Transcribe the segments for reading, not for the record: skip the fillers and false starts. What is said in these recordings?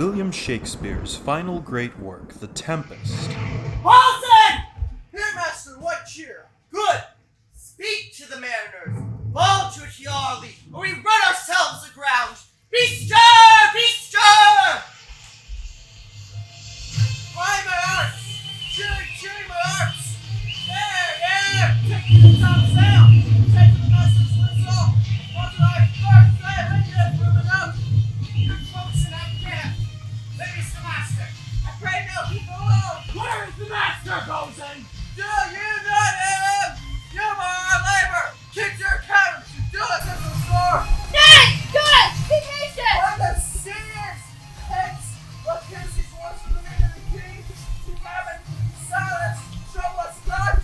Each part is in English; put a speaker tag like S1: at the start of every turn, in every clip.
S1: William Shakespeare's final great work, The Tempest.
S2: Paulson! Here, master, what cheer? Good! Speak to the mariners, fall to it yarly, or we run ourselves aground. Be stir! Be stir! Cry my arts! Cheering my arts! There! Take the top sail! Take to the master's whistle! What do I first say? Let me have room enough! Good folks in that camp! Let me see the master! I pray no people alone! Where is the master, Bosun? Do you not him? You are our labor! Kick your cabins! You do us as a sword!
S3: Nay! Good! Be patient!
S2: What the serious heads! What gives these words from the name of the king? To famine, silence, trouble us not!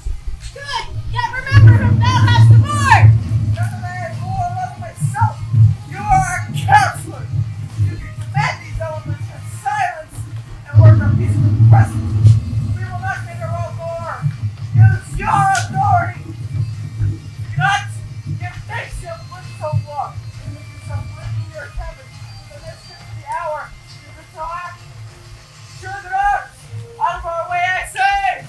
S3: Good! Yet remember whom thou hast aboard!
S2: Never man more love myself! You are our counselor! You can command these elements in silence and work a peaceful present! We will not make our own war! Use your authority! Do not give thanks to a so long! And make yourself live in your cabin for the instant of the hour! You can talk! Sure the road! Out of our way, I say!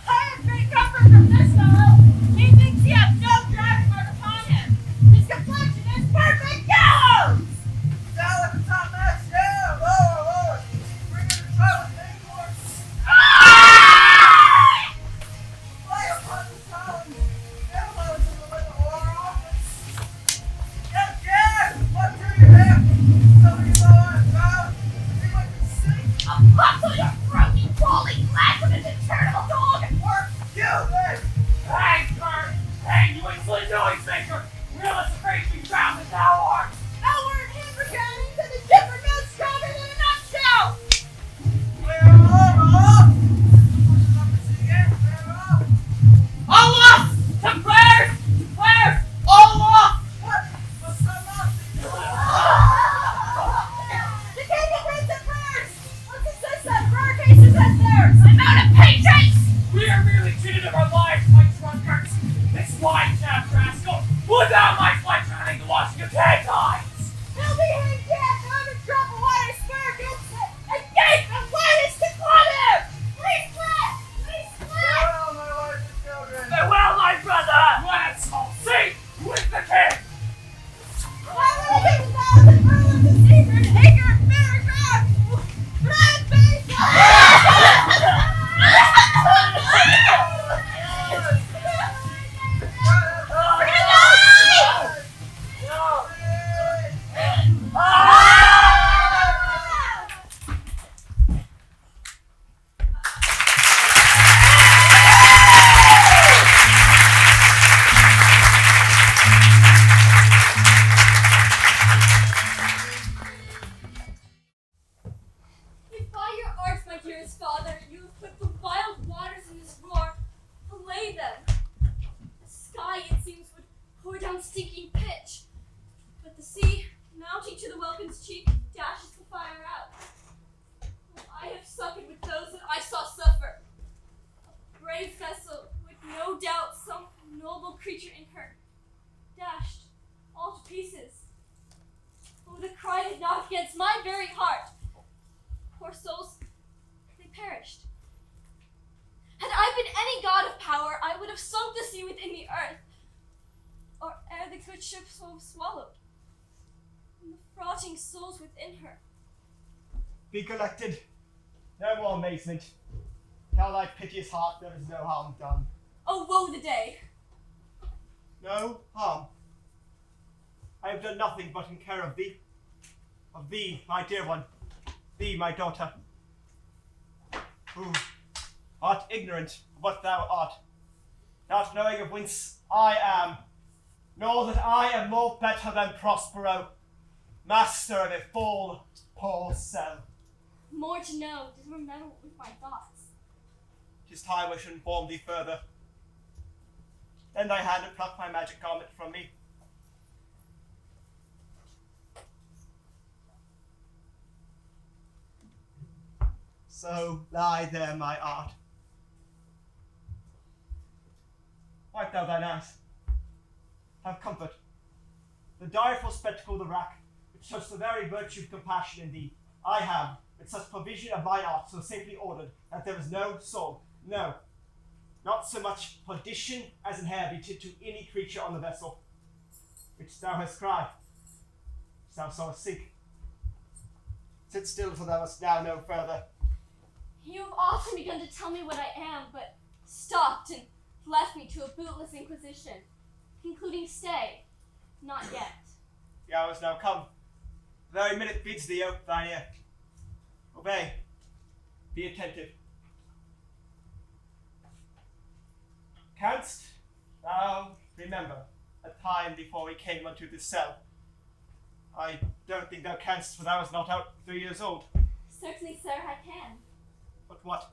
S3: I have great comfort from this fellow. He thinks he has no driving mark upon him. His complexion is perfect yellow!
S2: Down at the top mast, yeah! Lower! Bring in the trouble with any more! Fly upon the columns! Never let us in the way of war office! Yes! What do you have? Somebody low on the ground? Anyone can see?
S3: A buckle your throaty, crawling glass of his eternal dog!
S2: Work you then!
S4: Hey, Kurt! Hey, you insolent noisemaker! We're less afraid to be drowned than thou art!
S3: Thou wert hammer drowning to the jibber no stronger than a nutshell!
S2: Clear off! Pushes up the sea again, clear off!
S4: All off! To prayers! Prayers! All off!
S2: What? What's so lost?
S3: The king of Prince prayers! Let's assist that for our cases as theirs! I'm out of patience!
S4: We are merely cheated of our lives, my drunkards! This wine-shaft rascal! Would thou my flight drowning the washing of dead times!
S3: He'll be hanged dead! However drop a wire spur against it! And gape the lightest to club him! Please split! Please split!
S2: Farewell, my wife and children!
S4: Farewell, my brother! Let's all sing with the king!
S3: Why would I be without the pearl of the secret acre of Paragraph? Red face! If by your arts, my dearest father, you have put the wild waters in this roar, allay them. The sky, it seems, would pour down stinking pitch, but the sea, mounting to the welkin's cheek, dashes the fire out. I have suffered with those that I saw suffer. A brave vessel, with no doubt some noble creature in her, dashed all to pieces. Oh, the cry had knocked against my very heart. Poor souls, they perished. Had I been any god of power, I would have sunk the sea within the earth, or ere the good ship swallowed, and the frotting souls within her.
S5: Be collected. No more amazement. Tell thy piteous heart there is no harm done.
S3: Oh, woe the day!
S5: No harm. I have done nothing but in care of thee. Of thee, my dear one. Thee, my daughter. Who art ignorant of what thou art, not knowing of whence I am, nor that I am more better than Prospero, master of a full poor cell.
S3: More to know, to remember with my thoughts.
S5: 'Tis time I should inform thee further. Lend thy hand and pluck my magic garment from me. So lie there, my art. Wipe thou thine eyes. Have comfort. The direful spectacle of the rack, which shows the very virtue of compassion in thee, I have, with such provision of mine art so safely ordered, that there is no soul, no, not so much perdition as inhabited to any creature on the vessel, which thou hast cried, which thou sawest sink. Sit still, for thou must now know further.
S3: You have often begun to tell me what I am, but stopped and left me to a bootless inquisition, concluding stay, not yet.
S5: The hour is now come. The very minute bids thee ope thine ear. Obey. Be attentive. Canst thou remember a time before we came unto this cell? I don't think thou canst, for thou wast not out 3 years old.
S3: Certainly, sir, I can.
S5: But what?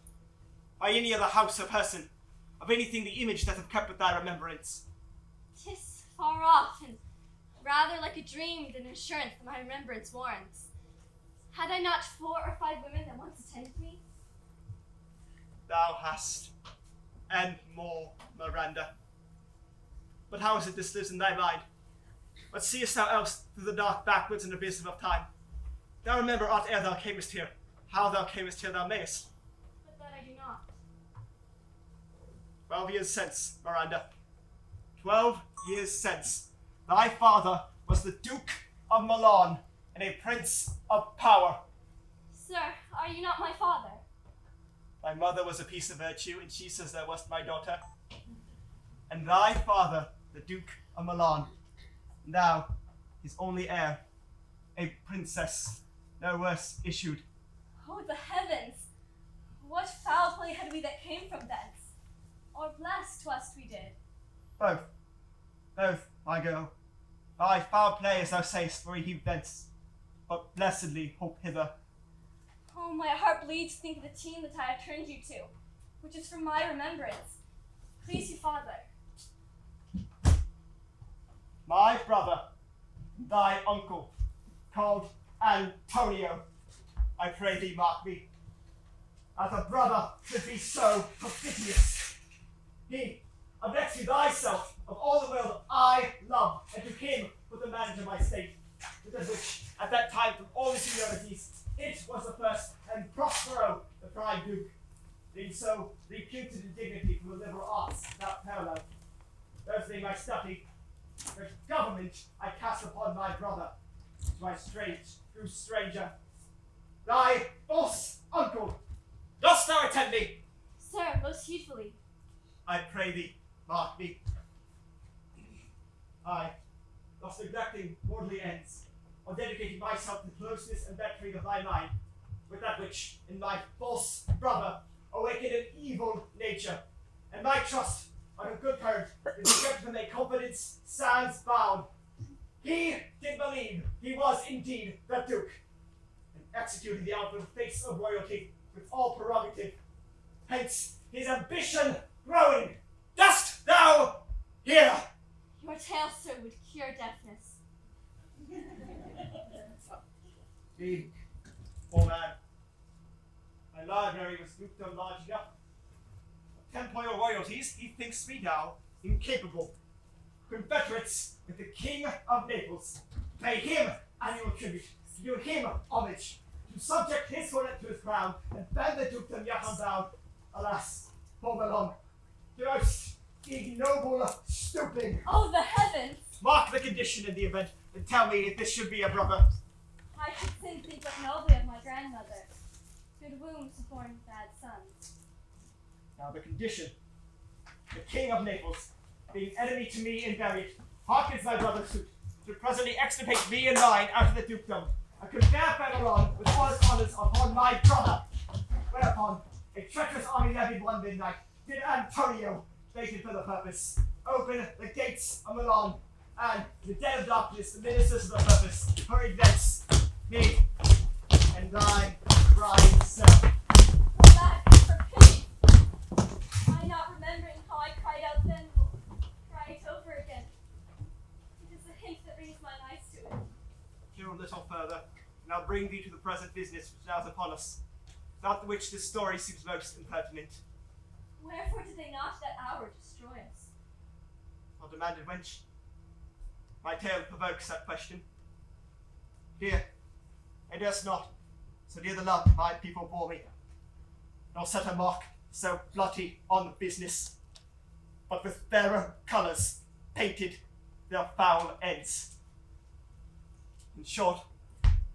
S5: By any other house or person, of anything the image that hath kept with thy remembrance?
S3: 'Tis far off, and rather like a dream than assurance that my remembrance warrants. Had I not 4 or 5 women that once attended me?
S5: Thou hast, and more, Miranda. But how is it this lives in thy mind? What seest thou else through the dark backwards and abysm of time? Thou remember aught ere thou camest here, how thou camest here thou mayest.
S3: But that I do not.
S5: 12 years since, Miranda. 12 years since, thy father was the Duke of Milan and a prince of power.
S3: Sir, are you not my father?
S5: Thy mother was a piece of virtue, and she says thou wast my daughter. And thy father, the Duke of Milan, and thou, his only heir, a princess, no worse issued.
S3: Oh, the heavens! What foul play had we that came from thence? Or blessed was we did?
S5: Both, my girl. Thy foul play, as thou sayest, were heaved thence, but blessedly hope hither.
S3: Oh, my heart bleeds to think of the team that I have turned you to, which is from my remembrance. Please you, father.
S5: My brother, thy uncle, called Antonio, I pray thee mark me, as a brother should be so perfidious. He, of next to thyself, of all the world I love, and to him put the manager of my state, with which, at that time, from all the seniorities, it was the first, and Prospero, the prime duke, being so reputed in dignity from the liberal arts without parallel. Those being my study, the government I cast upon my brother, to my true stranger. Thy false uncle, dost thou attend me?
S3: Sir, most heedfully.
S5: I pray thee, mark me. I, thus neglecting worldly ends, or dedicating myself to closeness and bettering of thy mind, with that which, in my false brother, awakened an evil nature, and my trust, like a good parent, is kept with a confidence sans bound. He did believe he was indeed the Duke, and executing the outward face of royalty with all prerogative. Hence his ambition growing. Dost thou hear?
S3: Your tale, sir, would cure deafness.
S5: Speak, poor man. My library was done large enough. Of temporal royalties, he thinks me now incapable. Confederates with the King of Naples, pay him annual tribute, to do him homage, to subject his coronet to his crown, and bend the dukedom yet unbound. Alas, poor Milan, the most ignoble stooping.
S3: Oh, the heavens!
S5: Mark the condition in the event, and tell me if this should be a brother.
S3: I should think but nobly of my grandmother. Good wombs have borne bad sons.
S5: Now the condition. The King of Naples, being enemy to me and buried, hearkens my brother's suit, to presently extirpate me and mine out of the dukedom, and confer Fenelon with all his honours upon my brother. Whereupon, a treacherous army levied one midnight, did Antonio, baited for the purpose, open the gates of Milan, and, in the dead of darkness, the ministers of the purpose hurried thence, me, and thy bride self.
S3: Alas, for pity! I not remembering how I cried out then will cry it over again. It is a hint that brings mine eyes to it.
S5: Hear a little further, and I'll bring thee to the present business which now is upon us, without which this story seems most impertinent.
S3: Wherefore did they not that hour destroy us?
S5: Well demanded, wench. My tale provokes that question. Dear, I durst not, so near the love my people bore me, nor set a mark so bloody on the business, but with fairer colours painted their foul ends. In short,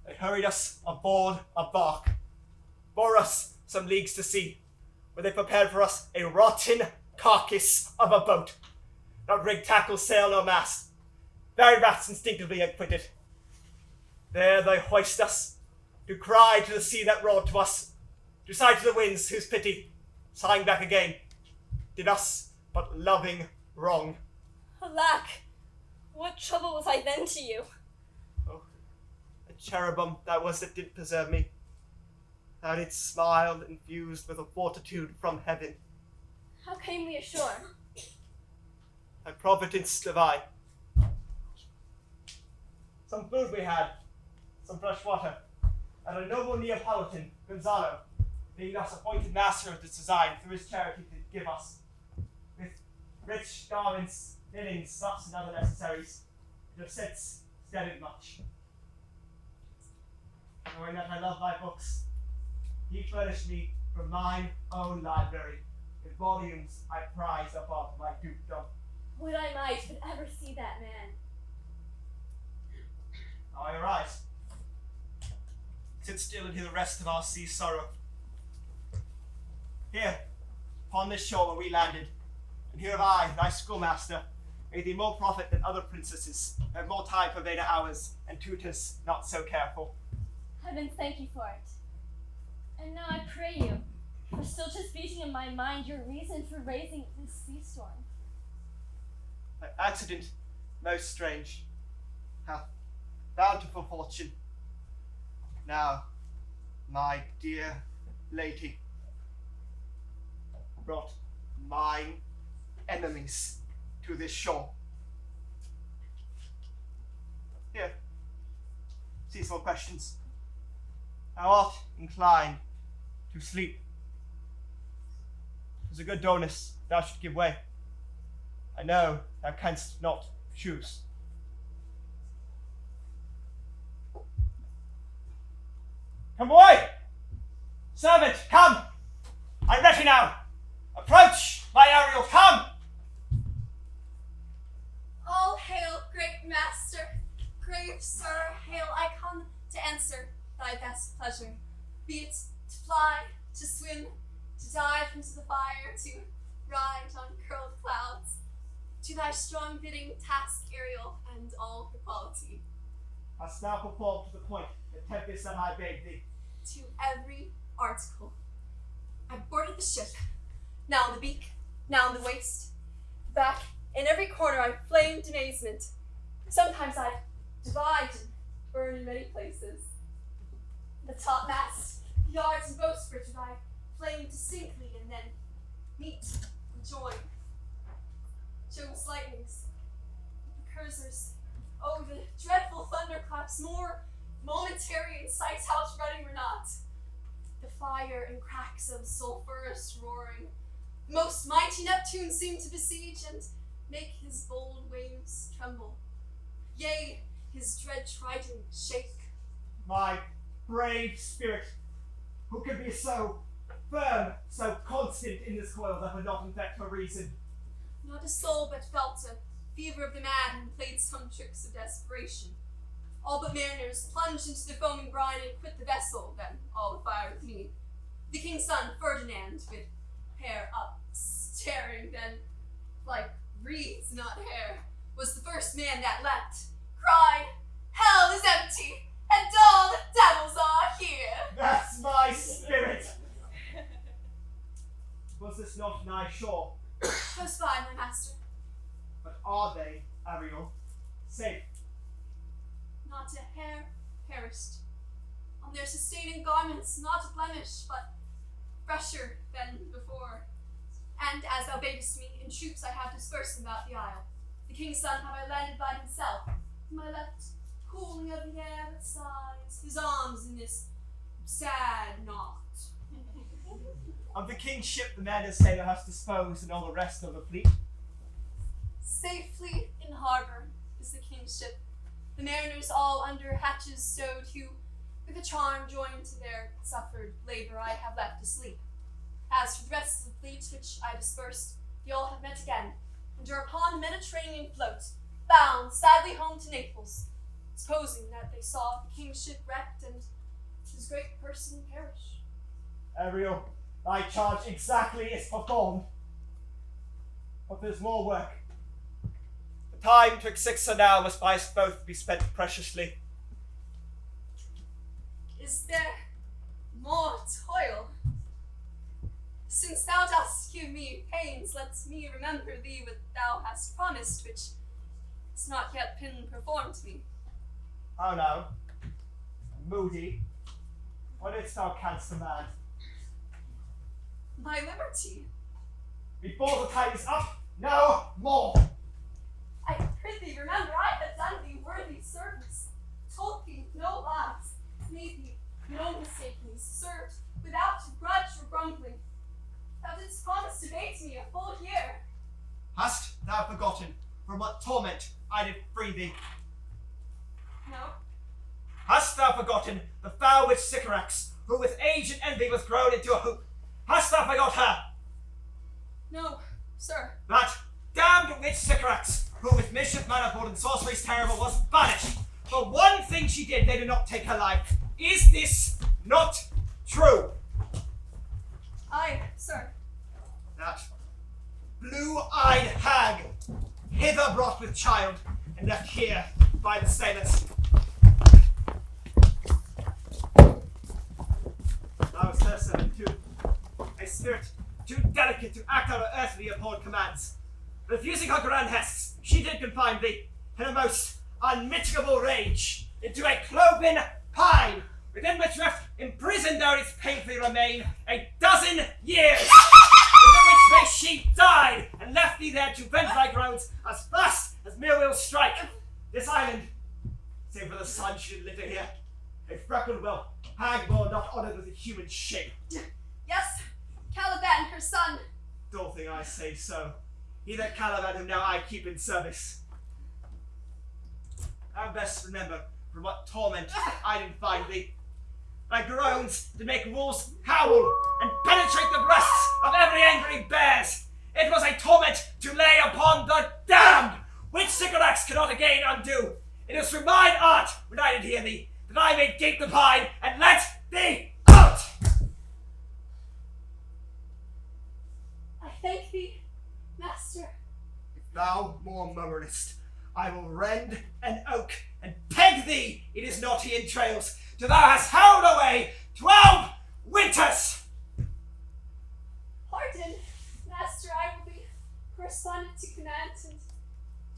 S5: they hurried us aboard a bark, bore us some leagues to sea, where they prepared for us a rotten carcass of a boat, not rig, tackle, sail, nor mast, very rats instinctively acquitted. There they hoist us, to cry to the sea that roared to us, to sigh to the winds whose pity, sighing back again, did us but loving wrong.
S3: Alack, what trouble was I then to you?
S5: Oh, a cherubim that was that did preserve me. Thou didst smile, infused with a fortitude from heaven.
S3: How came we ashore?
S5: Thy providence divine. Some food we had, some fresh water, and a noble Neapolitan, Gonzalo, being thus appointed master of this design, through his charity did give us, with rich garments, linens, stuffs, and other necessaries, it have since steadied much. Knowing that I love thy books, he furnished me from mine own library, with volumes I prize above my dukedom.
S3: Would I might but ever see that man.
S5: Now I arise. Sit still and hear the rest of our sea sorrow. Here, upon this shore where we landed, and here have I, thy schoolmaster, made thee more profit than other princesses, who have more time for vainer hours, and tutors not so careful.
S3: Heaven thank you for it. And now I pray you, for still just beating in my mind your reason for raising this sea storm.
S5: By accident most strange, hath bountiful fortune. Now, my dear lady, brought mine enemies to this shore. Here, ceaseful questions. Thou art inclined to sleep. 'Twas a good donus thou should give way. I know thou canst not choose. Come away! Servant, come! I'm ready now! Approach, my Ariel, come!
S6: All hail, great master, grave sir, hail, I come to answer thy best pleasure, be it to fly, to swim, to dive into the fire, to ride on curled clouds, to thy strong bidding task, Ariel, and all equality.
S5: Hast thou performed to the point the Tempest that I bade thee?
S6: To every article. I boarded the ship, now in the beak, now in the waist, back, in every corner I flamed amazement. Sometimes I'd divide and burn in many places. The topmast, yards, and bowsprit would I flame distinctly and then meet and join. Jove's lightnings, the precursors, oh, the dreadful thunderclaps, more momentary in sight's house running or not. The fire and cracks of sulphurous roaring, the most mighty Neptune seemed to besiege and make his bold waves tremble. Yea, his dread trident shake.
S5: My brave spirit, who could be so firm, so constant in this coil that would not infect her reason?
S6: Not a soul but felt a fever of the mad and played some tricks of desperation. All but mariners plunged into the foaming brine and quit the vessel, then all afire with me. The king's son, Ferdinand, with hair up, staring, then, like reeds, not hair, was the first man that leapt, cried, "Hell is empty, and all the devils are here!"
S5: That's my spirit! Was this not nigh shore?
S6: Close by, my master.
S5: But are they, Ariel, safe?
S6: Not a hair perished. On their sustaining garments, not a blemish, but fresher than before. And as thou badest me, in troops I have dispersed about the isle. The king's son have I landed by himself, whom I left cooling of the air that sighs, his arms in this sad knot.
S5: Of the king's ship the mariners say thou hast disposed, and all the rest of the fleet?
S6: Safely in harbor is the king's ship, the mariners all under hatches stowed, who, With a charm joined to their suffered labor, I have left to sleep. As for the rest of the fleet which I dispersed, ye all have met again, and are upon the Mediterranean float, bound sadly home to Naples, supposing that they saw the king's ship wrecked and his great person perish.
S5: Ariel, thy charge exactly is performed. But there's more work. The time twixt 6 and now must by us both be spent preciously.
S6: Is there more toil? Since thou dost give me pains, let me remember thee what thou hast promised, which has not yet been performed to me.
S5: How now? Moody, what didst thou canst demand?
S6: My liberty.
S5: Before the tide is up, no more!
S6: I prithee remember I have done thee worthy service, told thee no lies, made thee no mistakenly, served without grudge or grumbling. Thou didst promise to bait me a full year.
S5: Hast thou forgotten from what torment I did free thee?
S6: No,
S5: Hast thou forgotten the foul witch Sycorax, who with age and envy was grown into a hoop? Hast thou forgot her?
S6: no, sir.
S5: That damned witch Sycorax, who with mischief manifold and sorceries terrible was banished. For one thing she did, they did not take her life. Is this not true?
S6: Aye, sir.
S5: That blue-eyed hag, hither brought with child, and left here by the sailors. I was her servant too, a spirit too delicate to act out of earthly abhorred commands. Refusing her grand hests, she did confine thee, in a most unmitigable rage, into a cloven pine, within which reft imprisoned thou didst painfully remain a dozen years, within which space she died, and left thee there to vent thy groans as fast as mere will strike. This island, save for the sun she did litter here, a freckled well, hag well not honoured with a human shape.
S6: Yes, Caliban, her son.
S5: Dull thing I say so. He that Caliban whom now I keep in service. Thou best remember from what torment I did find thee. Thy groans did make wolves howl and penetrate the breasts of every angry bears. It was a torment to lay upon the damned, which Sycorax cannot again undo. It is through mine art, when I did hear thee, that I made gape the pine and let thee out.
S6: I thank thee, master.
S5: If thou more murmurest, I will rend an oak and peg thee in his knotty entrails, till thou hast howled away 12 winters.
S6: Pardon, master, I will be correspondent to command and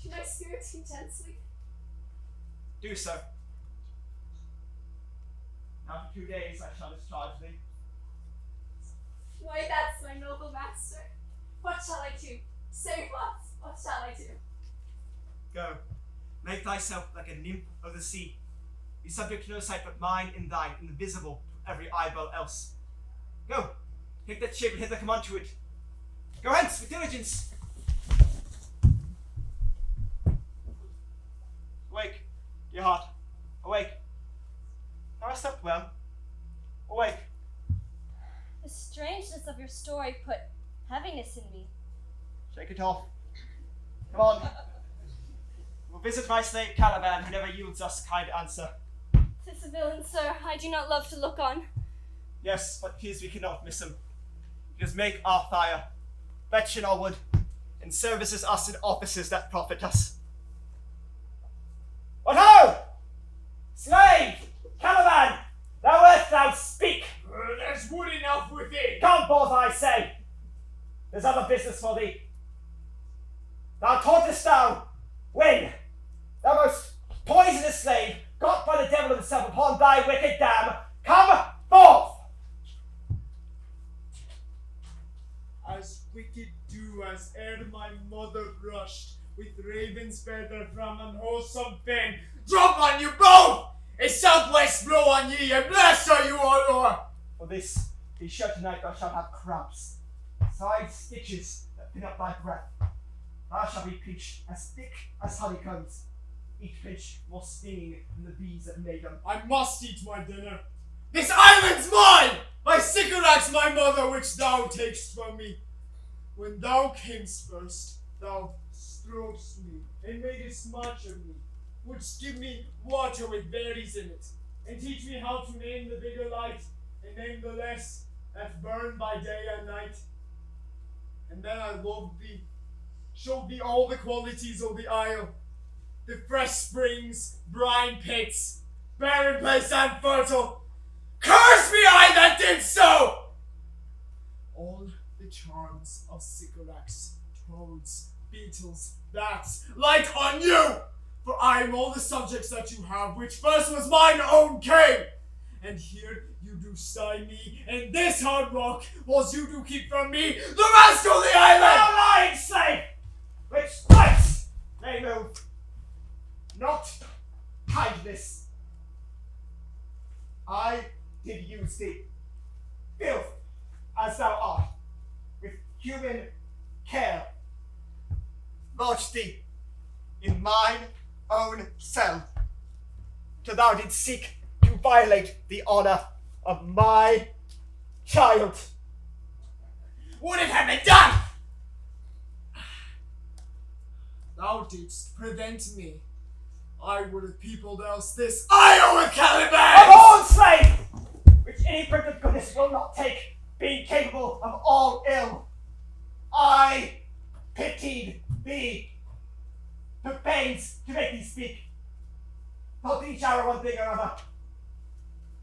S6: to my spirit intensely.
S5: Do so. Now for 2 days I shall discharge thee.
S6: Why, that's my noble master. What shall I do? Say what? What shall I do?
S5: Go, make thyself like a nymph of the sea. Be subject to no sight but mine and thine, invisible to every eyeball else. Go, take that ship and hither come unto it. Go hence with diligence. Awake, dear heart, awake. Thou hast slept well. Awake.
S3: The strangeness of your story put heaviness in me.
S5: Shake it off. Come on. We'll visit my slave Caliban, who never yields us kind answer.
S3: 'Tis a villain, sir, I do not love to look on.
S5: Yes, but 'tis we cannot miss him. He does make our fire, fetch in our wood, and services us in offices that profit us. What ho! Slave! Caliban! Thou art thou speak!
S4: There's wood enough within.
S5: Come forth, I say! There's other business for thee. Thou tauntest thou, when thou most poisonous slave, got by the devil himself upon thy wicked dam, come forth!
S7: As wicked do as ere my mother brushed with raven's feather from unwholesome pen.
S4: Drop on you both! A southwest blow on ye, and blessed are you all o'er!
S5: For this, be sure tonight thou shalt have cramps, side stitches that pin up thy breath. Thou shalt be pinched as thick as honeycombs. each pinch more stinging than the bees that made them.
S7: I must eat my dinner. This island's mine! My Sycorax, my mother, which thou takest from me. When thou camest first, thou strokest me, and madest much of me, wouldst give me water with berries in it, and teach me how to name the bigger light, and name the less that burn by day and night. And then I loved thee, showed thee all the qualities of the isle, the fresh springs, brine pits, barren place and fertile. Curse me, I that did so! All the charms of Sycorax, toads, beetles, bats, light on you! For I am all the subjects that you have, which first was mine own came. And here you do stay me, and this hard rock, whilst you do keep from me the rest of the island!
S5: Thou lying slave! Which twice may move, not kindness. I did use thee, filth as thou art, with human care, lodged thee in mine own cell, till thou didst seek to violate the honor of my child.
S7: Would it have been done? Thou didst prevent me. I would have peopled else this isle with
S5: Of
S7: Caliban!
S5: all slave, which any prince of goodness will not take, being capable of all ill. I pitied thee, took pains to make thee speak, taught each hour one thing or other.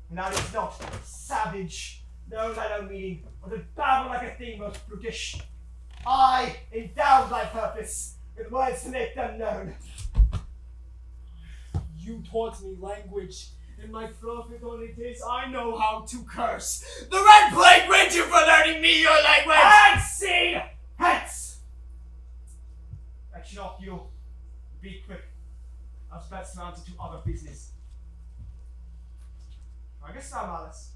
S5: And thou didst not, savage, know thine own meaning, or to babble like a thing most brutish. I endowed thy purpose with words to make them known.
S7: You taught me language. In my prophet only days, I know how to curse. The red plague rent you for learning me your language!
S5: Unseen! Hence! Action off you. Be quick. I'll spend surrounded to other business. I guess thou malice.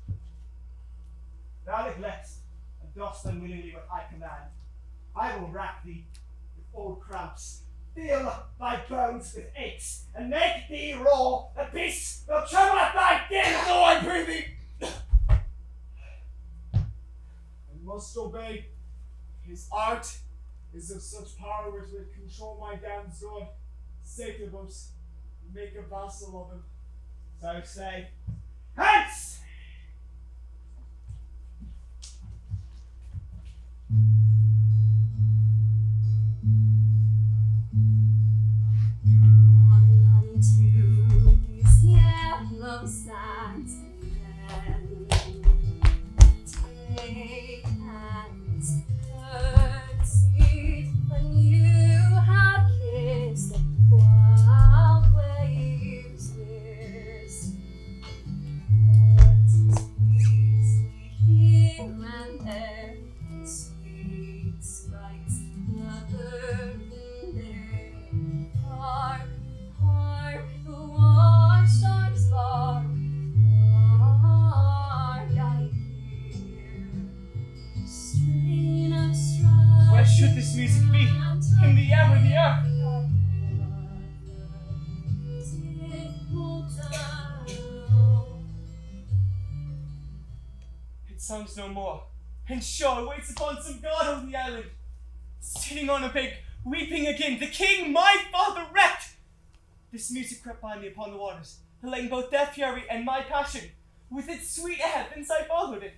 S5: Thou neglectst and dost unwillingly what I command. I will rack thee with old cramps, fill thy bones with aches, and make thee raw, that beasts will tremble at thy din.
S7: No, I pray thee! I must obey. His art is of such power which would control my damned god, Succubus, and make a vassal of him.
S5: So say, hence!
S3: Unto these yellow sands again. Take hands, curtsied, when you have kissed the wild waves' whist. Here and there, sweet sprites, another day. Hark, hark, the watchdogs bark. Hark, I hear strain of strife.
S4: Where should this music be? In the air or the earth? It sounds no more, and sure waits upon some god on the island, sitting on a bank, weeping again, the king my father wrecked. This music crept by me upon the waters, allaying both their fury and my passion. With its sweet air, thence I followed it,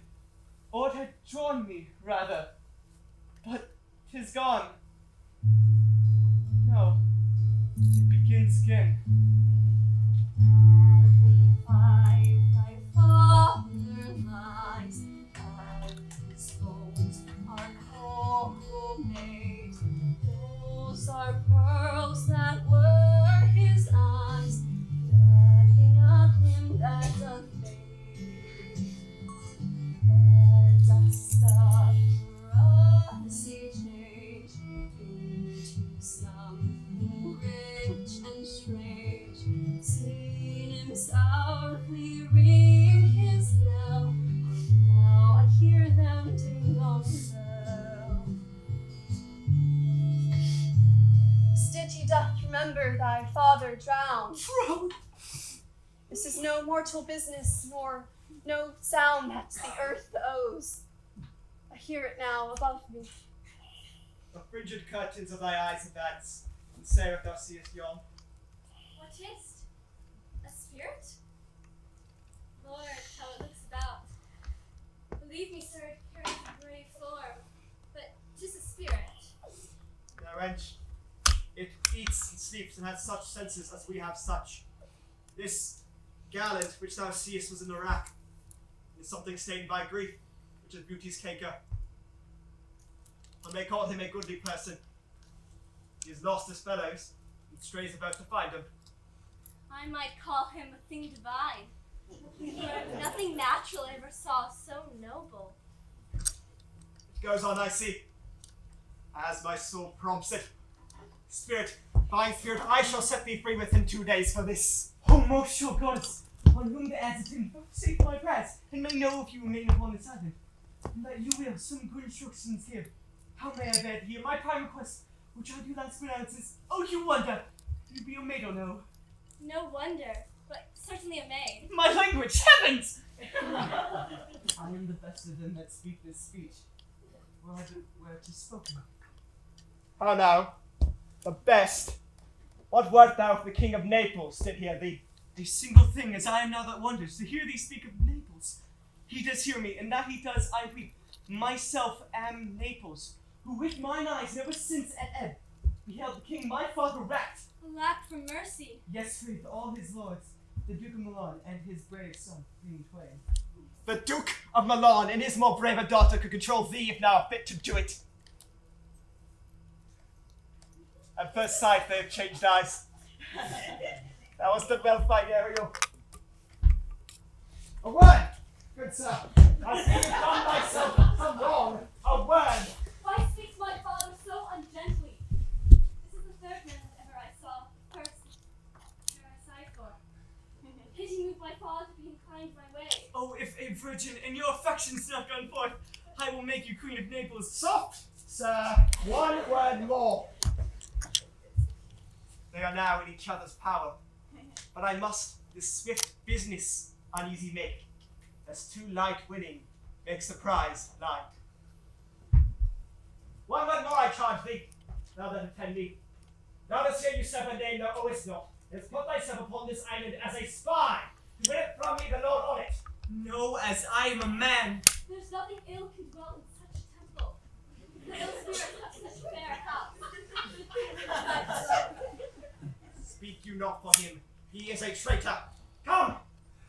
S4: or it had drawn me, rather. But 'tis gone. No, it begins again.
S3: Are pearls that were his eyes, nothing of him that doth fade. The dust of rosy change into something rich and strange, seen himself
S6: song. This is no mortal business, nor no sound that the earth owes. I hear it now above me.
S5: The frigid curtains of thy eyes advance, and say if thou seest yon.
S3: What is't? A spirit? Lord, how it looks about. Believe me, sir, it carries a grey form, but 'tis a spirit.
S5: Now, wench, it eats and sleeps and has such senses as we have such. This gallant which thou seest was in the rack, is something stained by grief, which is beauty's canker. One may call him a goodly person. He has lost his fellows, and strays about to find them.
S3: I might call him a thing divine. For nothing natural I ever saw so noble.
S5: It goes on, I see, as my soul prompts it. Spirit, fine spirit, I shall set thee free within 2 days for this.
S4: O most sure goddess, on whom the adjutant vouchsafe my prayers, and may know if you remain upon this island, and that you will some good instructions give. How may I bear here my prime request, which I do last pronounce is, oh, you wonder, you be a maid or no?
S3: No wonder, but certainly a maid.
S4: My language, heavens! I am the best of them that speak this speech. Where it is spoken.
S5: How now? The best? What wert thou if the King of Naples did hear thee?
S4: A single thing as I am now that wonders, to hear thee speak of Naples. He does hear me, and that he does I weep. Myself am Naples, who with mine eyes never since at ebb beheld the king my father wrecked.
S3: Alack for mercy.
S4: Yes, faith, all his lords, the Duke of Milan and his brave son, being twain.
S5: The Duke of Milan and his more braver daughter could control thee if now fit to do it. At first sight they have changed eyes. Thou hast done well, fine Ariel. A word, good sir. I see you've done thyself some wrong. A word.
S3: Why speaks my father so ungently? This is the third man that ever I saw. First, here I sighed for. Pity moved my father to be inclined my way.
S4: Oh, if a virgin and your affections not gone forth, I will make you Queen of Naples.
S5: Soft, sir. One word more. They are now in each other's power, but I must this swift business uneasy make, as too light winning makes the prize light. One word more I charge thee, thou that attend me. Thou dost here usurp a name thou owest not, and hast put thyself upon this island as a spy, to win it from me the Lord on it.
S4: No, as I am a man.
S3: There's nothing ill can dwell in such a temple. The ill spirits have such a fair house.
S5: Speak you not for him, he is a traitor. Come,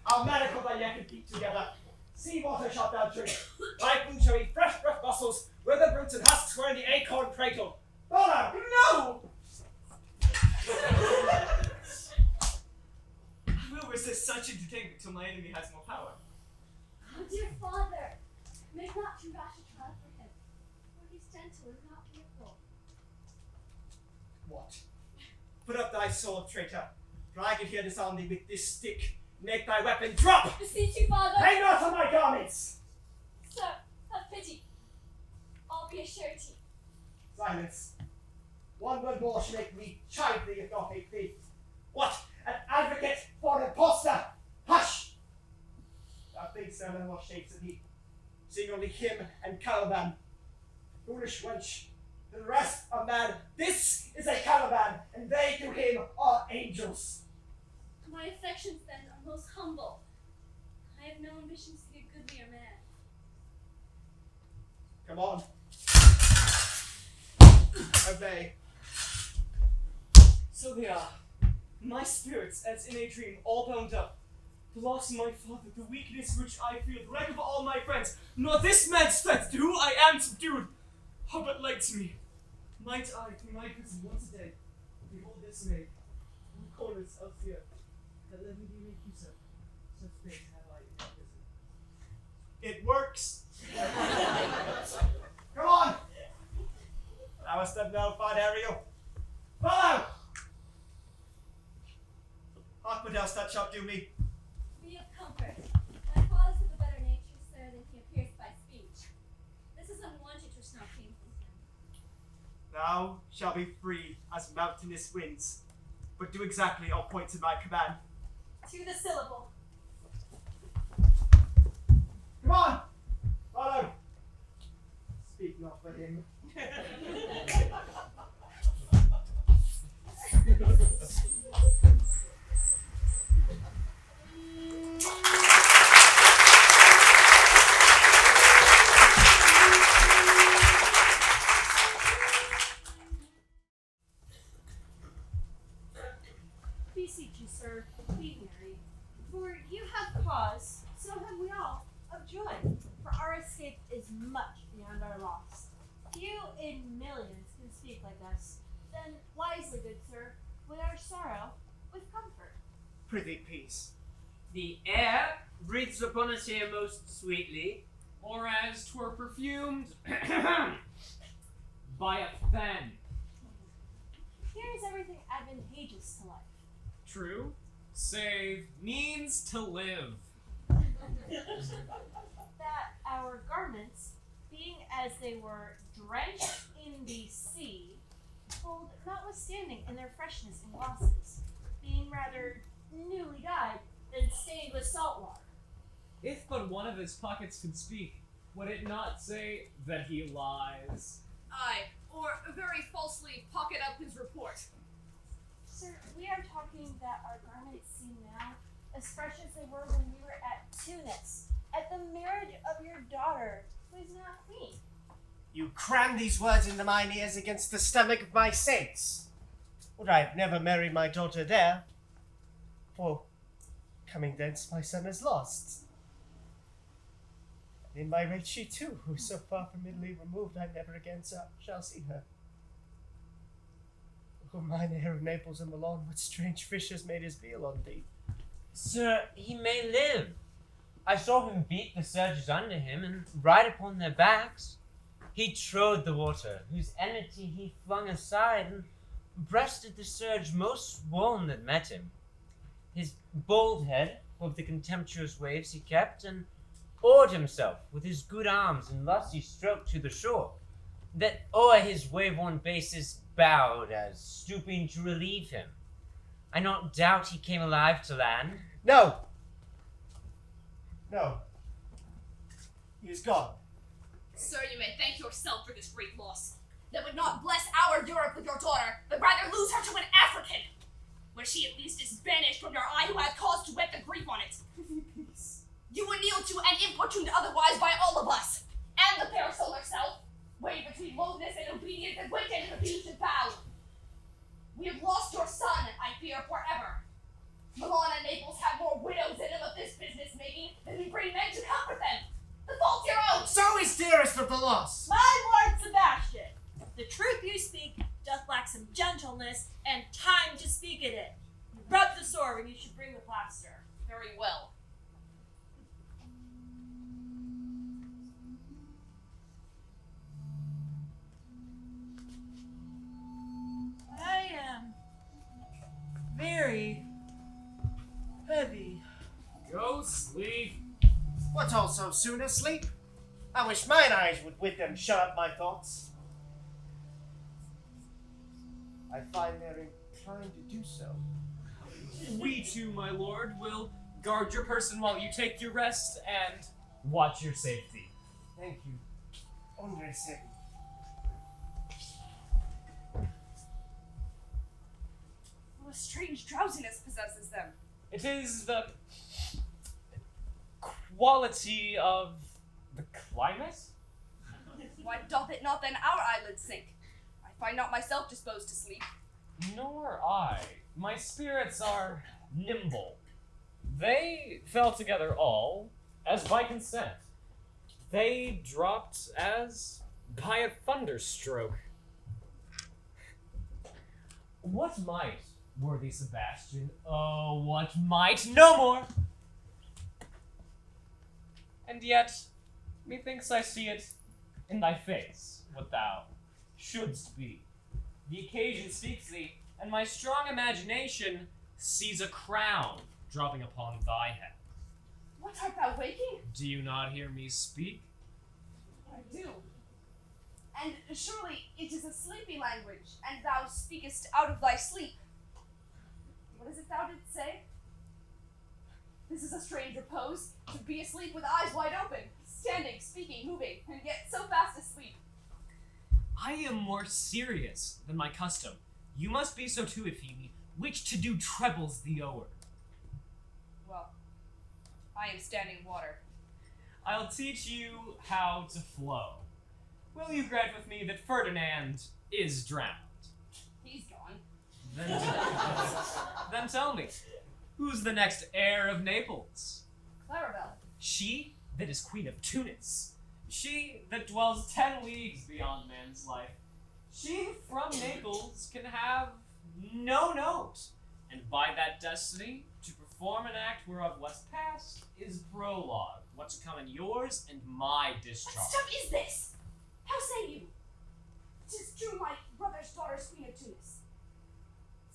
S5: I'll manacle thy neck and feet together. Sea water shalt thou drink. Thy food shall be fresh breath mussels, where the roots and husks were in the acorn cradle. Follow!
S4: No! I will resist such entertainment till my enemy has more power.
S3: Oh, dear father, make not too rash a trial for him, for he's gentle and not fearful.
S5: What? Put up thy sword, traitor, for I can here disarm thee with this stick. Make thy weapon drop!
S3: Beseech you, father.
S5: Hang not on my garments!
S3: Sir, have pity. I'll be a surety.
S5: Silence. One word more shall make me chide thee if not hate thee. What? An advocate for an impostor? Hush! Thou thinkst there are no more shapes in thee, seeing only him and Caliban. Foolish wench, the rest are mad. This is a Caliban, and they to him are angels.
S3: My affections, then, are most humble. I have no ambitions to be a goodlier man.
S5: Come on. Obey.
S4: So they are. My spirits, as in a dream, all bound up. The loss of my father, the weakness which I feel, the wreck of all my friends, nor this man's strength, to whom I am subdued, are but light to me. Might I, through my prison once a day, behold this maid, in the corners of fear, that let me be make use of, such things have I in my prison.
S5: It works. Come on. Thou hast done well, fine Ariel. Follow! What would else that shalt do me?
S3: Be of comfort. My father's of a better nature, sir, than he appears by speech. This is unwanted which now came from him.
S5: Thou shalt be free as mountainous winds. but do exactly all points in my command.
S6: To the syllable.
S5: Come on! Follow! Speak not for him.
S8: Beseech you, sir, be merry, for you have cause, so have we all, of joy, for our escape is much beyond our loss. Few in millions can speak like us. Then wisely, good sir, weigh our sorrow with comfort.
S5: Prithee, peace.
S9: The air breathes upon us here most sweetly.
S10: Or as 'twere perfumed by a fen.
S8: Here is everything advantageous to life.
S10: True, save means to live.
S8: That our garments, being as they were drenched in the sea, hold notwithstanding in their freshness and glosses, being rather newly dyed than stained with salt water.
S10: If but one of his pockets could speak, would it not say that he lies?
S11: Aye, or very falsely pocket up his report.
S8: Sir, we are talking that our garments seem now as fresh as they were when we were at Tunis, at the marriage of your daughter, who is now queen.
S5: You cram these words into mine ears against the stomach of my saints. Would I have never married my daughter there? For, coming thence, my son is lost. And in my rage she too, who is so far from Italy removed, I never again shall see her. Oh, mine heir of Naples and Milan, what strange fishes made his meal on thee?
S9: Sir, he may live. I saw him beat the surges under him and ride upon their backs. He trode the water, whose enmity he flung aside, and breasted the surge most swoln that met him. His bold head of the contemptuous waves he kept, and oared himself with his good arms in lusty stroke to the shore, that o'er his wave-worn bases bowed, as stooping to relieve him. I not doubt he came alive to land.
S5: No! No. He is gone.
S11: Sir, you may thank yourself for this great loss. That would not bless our Europe with your daughter, but rather lose her to an African, where she at least is banished from your eye who had cause to wet the grief on it. You were kneeled to and importuned otherwise by all of us, and the fair soul herself, weighed between loathness and obedience and went into abusive vow. We have lost your son, I fear, forever. Milan and Naples have more widows in them of this business making than we bring men to comfort them. The fault's your own.
S5: So is dearest of the loss.
S8: My lord Sebastian, the truth you speak doth lack some gentleness and time to speak it in. You rub the sore when you should bring the plaster.
S11: Very well.
S2: I am very heavy.
S10: Go sleep.
S5: What, all so soon asleep? I wish mine eyes would with them shut up my thoughts. I find they're inclined to do so.
S10: We too, my lord, will guard your person while you take your rest and watch your safety.
S5: Thank you. Andre said.
S11: What a strange drowsiness possesses them.
S10: It is the quality of the climate?
S11: Why doth it not then our eyelids sink? I find not myself disposed to sleep.
S10: Nor I. My spirits are nimble. They fell together all, as by consent. They dropped as by a thunderstroke. What might, worthy Sebastian, oh, what might, no more! And yet, methinks I see it in thy face, what thou shouldst be. The occasion speaks thee, and my strong imagination sees a crown dropping upon thy head.
S11: What art thou waking?
S10: Do you not hear me speak?
S11: I do. And surely it is a sleepy language, and thou speakest out of thy sleep. What is it thou didst say? This is a strange repose, to be asleep with eyes wide open, standing, speaking, moving, and yet so fast asleep.
S10: I am more serious than my custom. You must be so too, Epheme, which to do trebles the o'er.
S11: Well, I am standing water.
S10: I'll teach you how to flow. Will you grant with me that Ferdinand is drowned?
S11: He's gone.
S10: Then tell me, who's the next heir of Naples?
S11: Clarabelle.
S10: She that is queen of Tunis. She that dwells 10 leagues beyond man's life. She from Naples can have no note, and by that destiny to perform an act whereof what's past is prologue, what's to come in yours and my discharge.
S11: What stuff is this? How say you? 'Tis true my brother's daughter's queen of Tunis.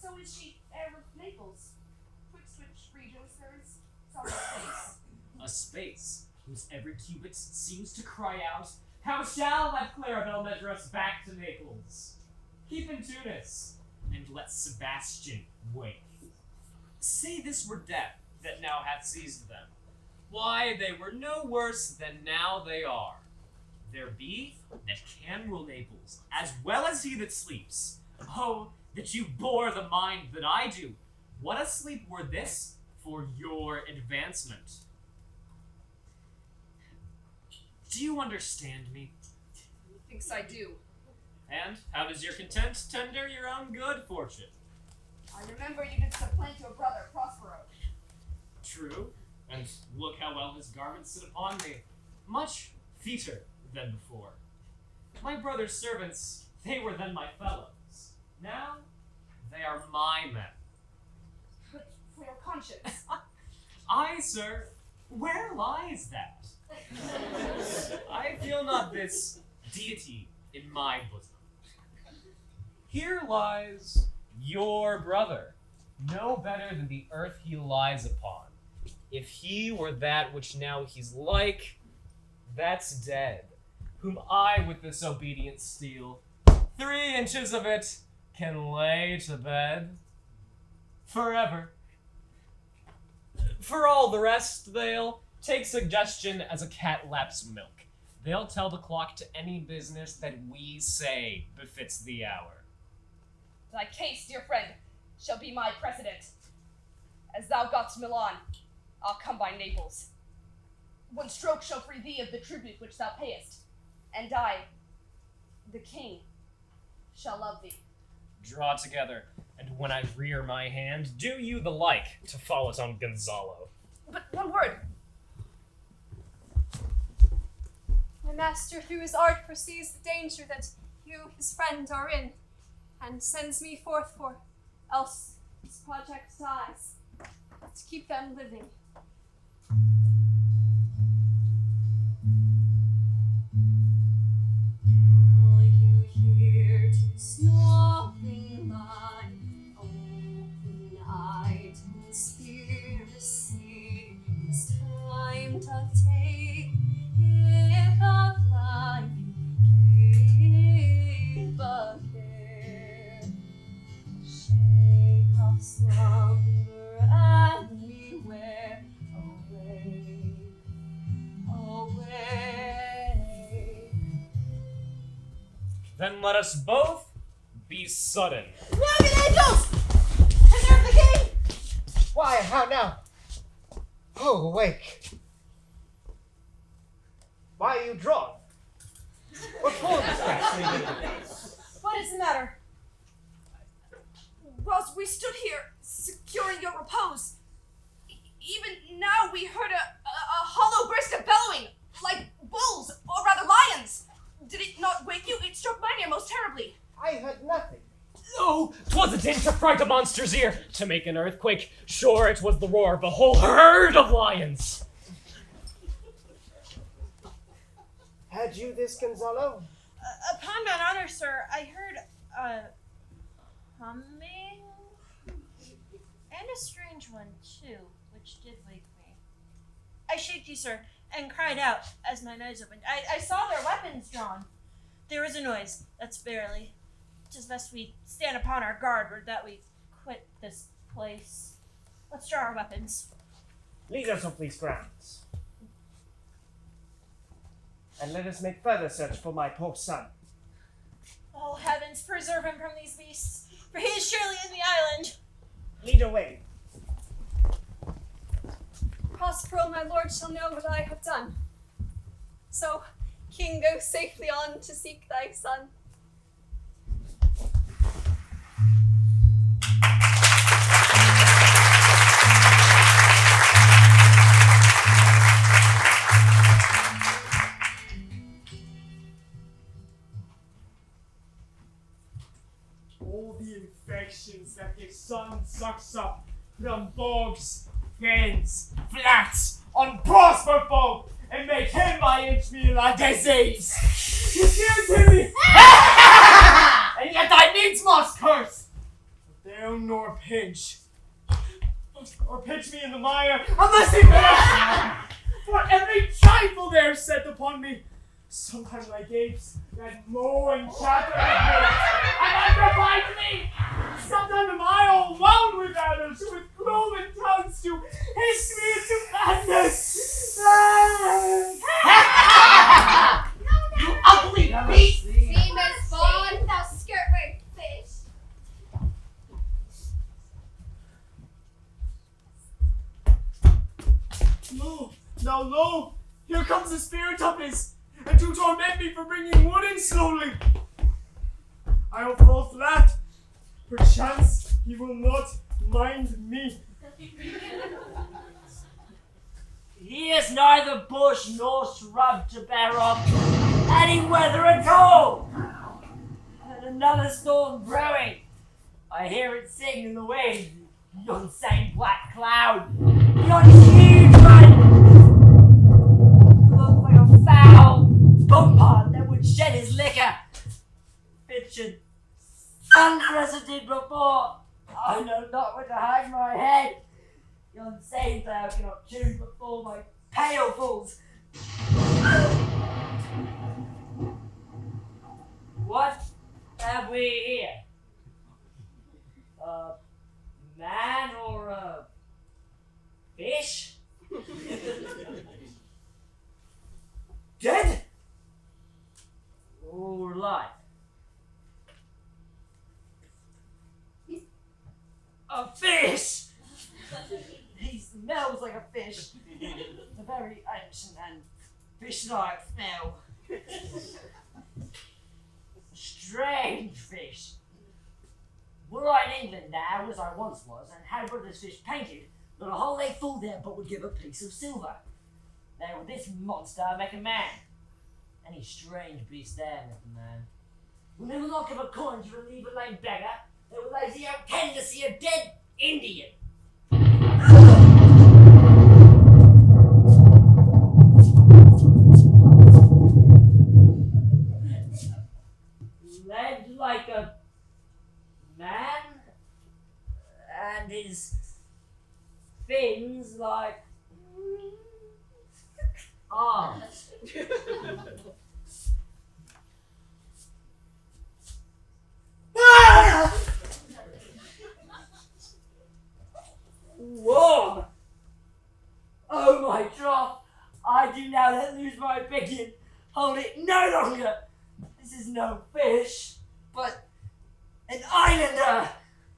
S11: So is she heir of Naples, twixt which regions there is some space.
S10: A space whose every cubit seems to cry out, how shall that Clarabelle measure us back to Naples? Keep in Tunis, and let Sebastian wait. Say this were death that now hath seized them. Why, they were no worse than now they are. There be that can rule Naples, as well as he that sleeps. Oh, that you bore the mind that I do. What a sleep were this for your advancement. Do you understand me?
S11: Methinks I do.
S10: And how does your content tender your own good fortune?
S11: I remember you did supplant your brother, Prospero.
S10: True, and look how well his garments sit upon me. Much feater than before. My brother's servants, they were then my fellows. Now, they are my men.
S11: But for your conscience.
S10: Aye, sir, where lies that? I feel not this deity in my bosom. Here lies your brother, no better than the earth he lies upon. If he were that which now he's like, that's dead, whom I with this obedient steel, 3 inches of it, can lay to bed forever. For all the rest, they'll take suggestion as a cat laps milk. They'll tell the clock to any business that we say befits the hour.
S11: Thy case, dear friend, shall be my precedent. As thou gotst Milan, I'll come by Naples. One stroke shall free thee of the tribute which thou payest, and I, the king, shall love thee.
S10: Draw together, and when I rear my hand, do you the like to fall it on Gonzalo.
S11: But one word.
S6: My master through his art foresees the danger that you, his friend, are in, and sends me forth for, else his project dies, to keep them living. All you hear 'tis snoring line, open-eyed conspiracy, it's time to take if of life keep a care. Shake off slumber and beware. Awake, awake.
S10: Then let us both be sudden.
S6: Look at angels! And there's the king!
S7: Why, how now? Oh, awake. Why are you drawn? What for this lady?
S6: What is the matter?
S11: Whilst we stood here, securing your repose, even now we heard a hollow burst of bellowing, like bulls, or rather lions. Did it not wake you? It struck mine ear most terribly.
S7: I heard nothing.
S10: Oh, 'twas a din to fright a monster's ear, to make an earthquake. Sure, it was the roar of a whole herd of lions.
S7: Had you this, Gonzalo?
S8: Upon my honor, sir, I heard a humming and a strange one too, which did wake me. I shaked you, sir, and cried out as mine eyes opened. I saw their weapons drawn. There was a noise, that's barely. 'Tis best we stand upon our guard, or that we quit this place. Let's draw our weapons.
S7: Lead us off these grounds. And let us make further search for my poor son.
S8: Oh, heavens, preserve him from these beasts, for he is surely in the island.
S7: Lead away.
S6: Prospero, my lord, shall know what I have done. So, King, go safely on to seek thy son.
S7: All the infections that your son sucks up from bogs, fens, flats, on prosper folk, and make him my inchmeal a disease. You hear, Timmy? And yet I needs must curse. Down nor pinch. Or pitch me in the mire, unless he will. For every trifle there is set upon me. Sometimes my gapes that mow and chatter at me, and undermine me. Sometimes am I all alone with others, with cloven tongues to hiss me into madness.
S11: You ugly beast!
S3: Seaman's spawn, thou skirt-wearing fish.
S7: Lo, now lo, here comes the spirit of his, and to torment me for bringing wood in slowly. I will fall flat. Perchance he will not mind me.
S12: He is neither bush nor shrub to bear up any weather at all. And another storm brewing. I hear it sing in the wind. Yon same black cloud. Yon huge one. Looks like a foul bumpard that would shed his liquor. Pictured unprecedented before. I know not where to hide my head. Yon same cloud cannot choose before my pale fools. What have we here? A man or a fish? Dead? Or alive? A fish! He smells like a fish. It's a very ancient and fish-like smell. Strange fish. Were I in England now, as I once was, and had one of this fish painted, not a whole leg full there but would give a piece of silver. Now would this monster make a man? Any strange beast there make a man. Will they will not give a coin to relieve a lame beggar, they will lazy out 10 to see a dead Indian. Led like a man, and his fins like arms. Warm! Oh my drop! I do now let loose my opinion. Hold it no longer. This is no fish, but an islander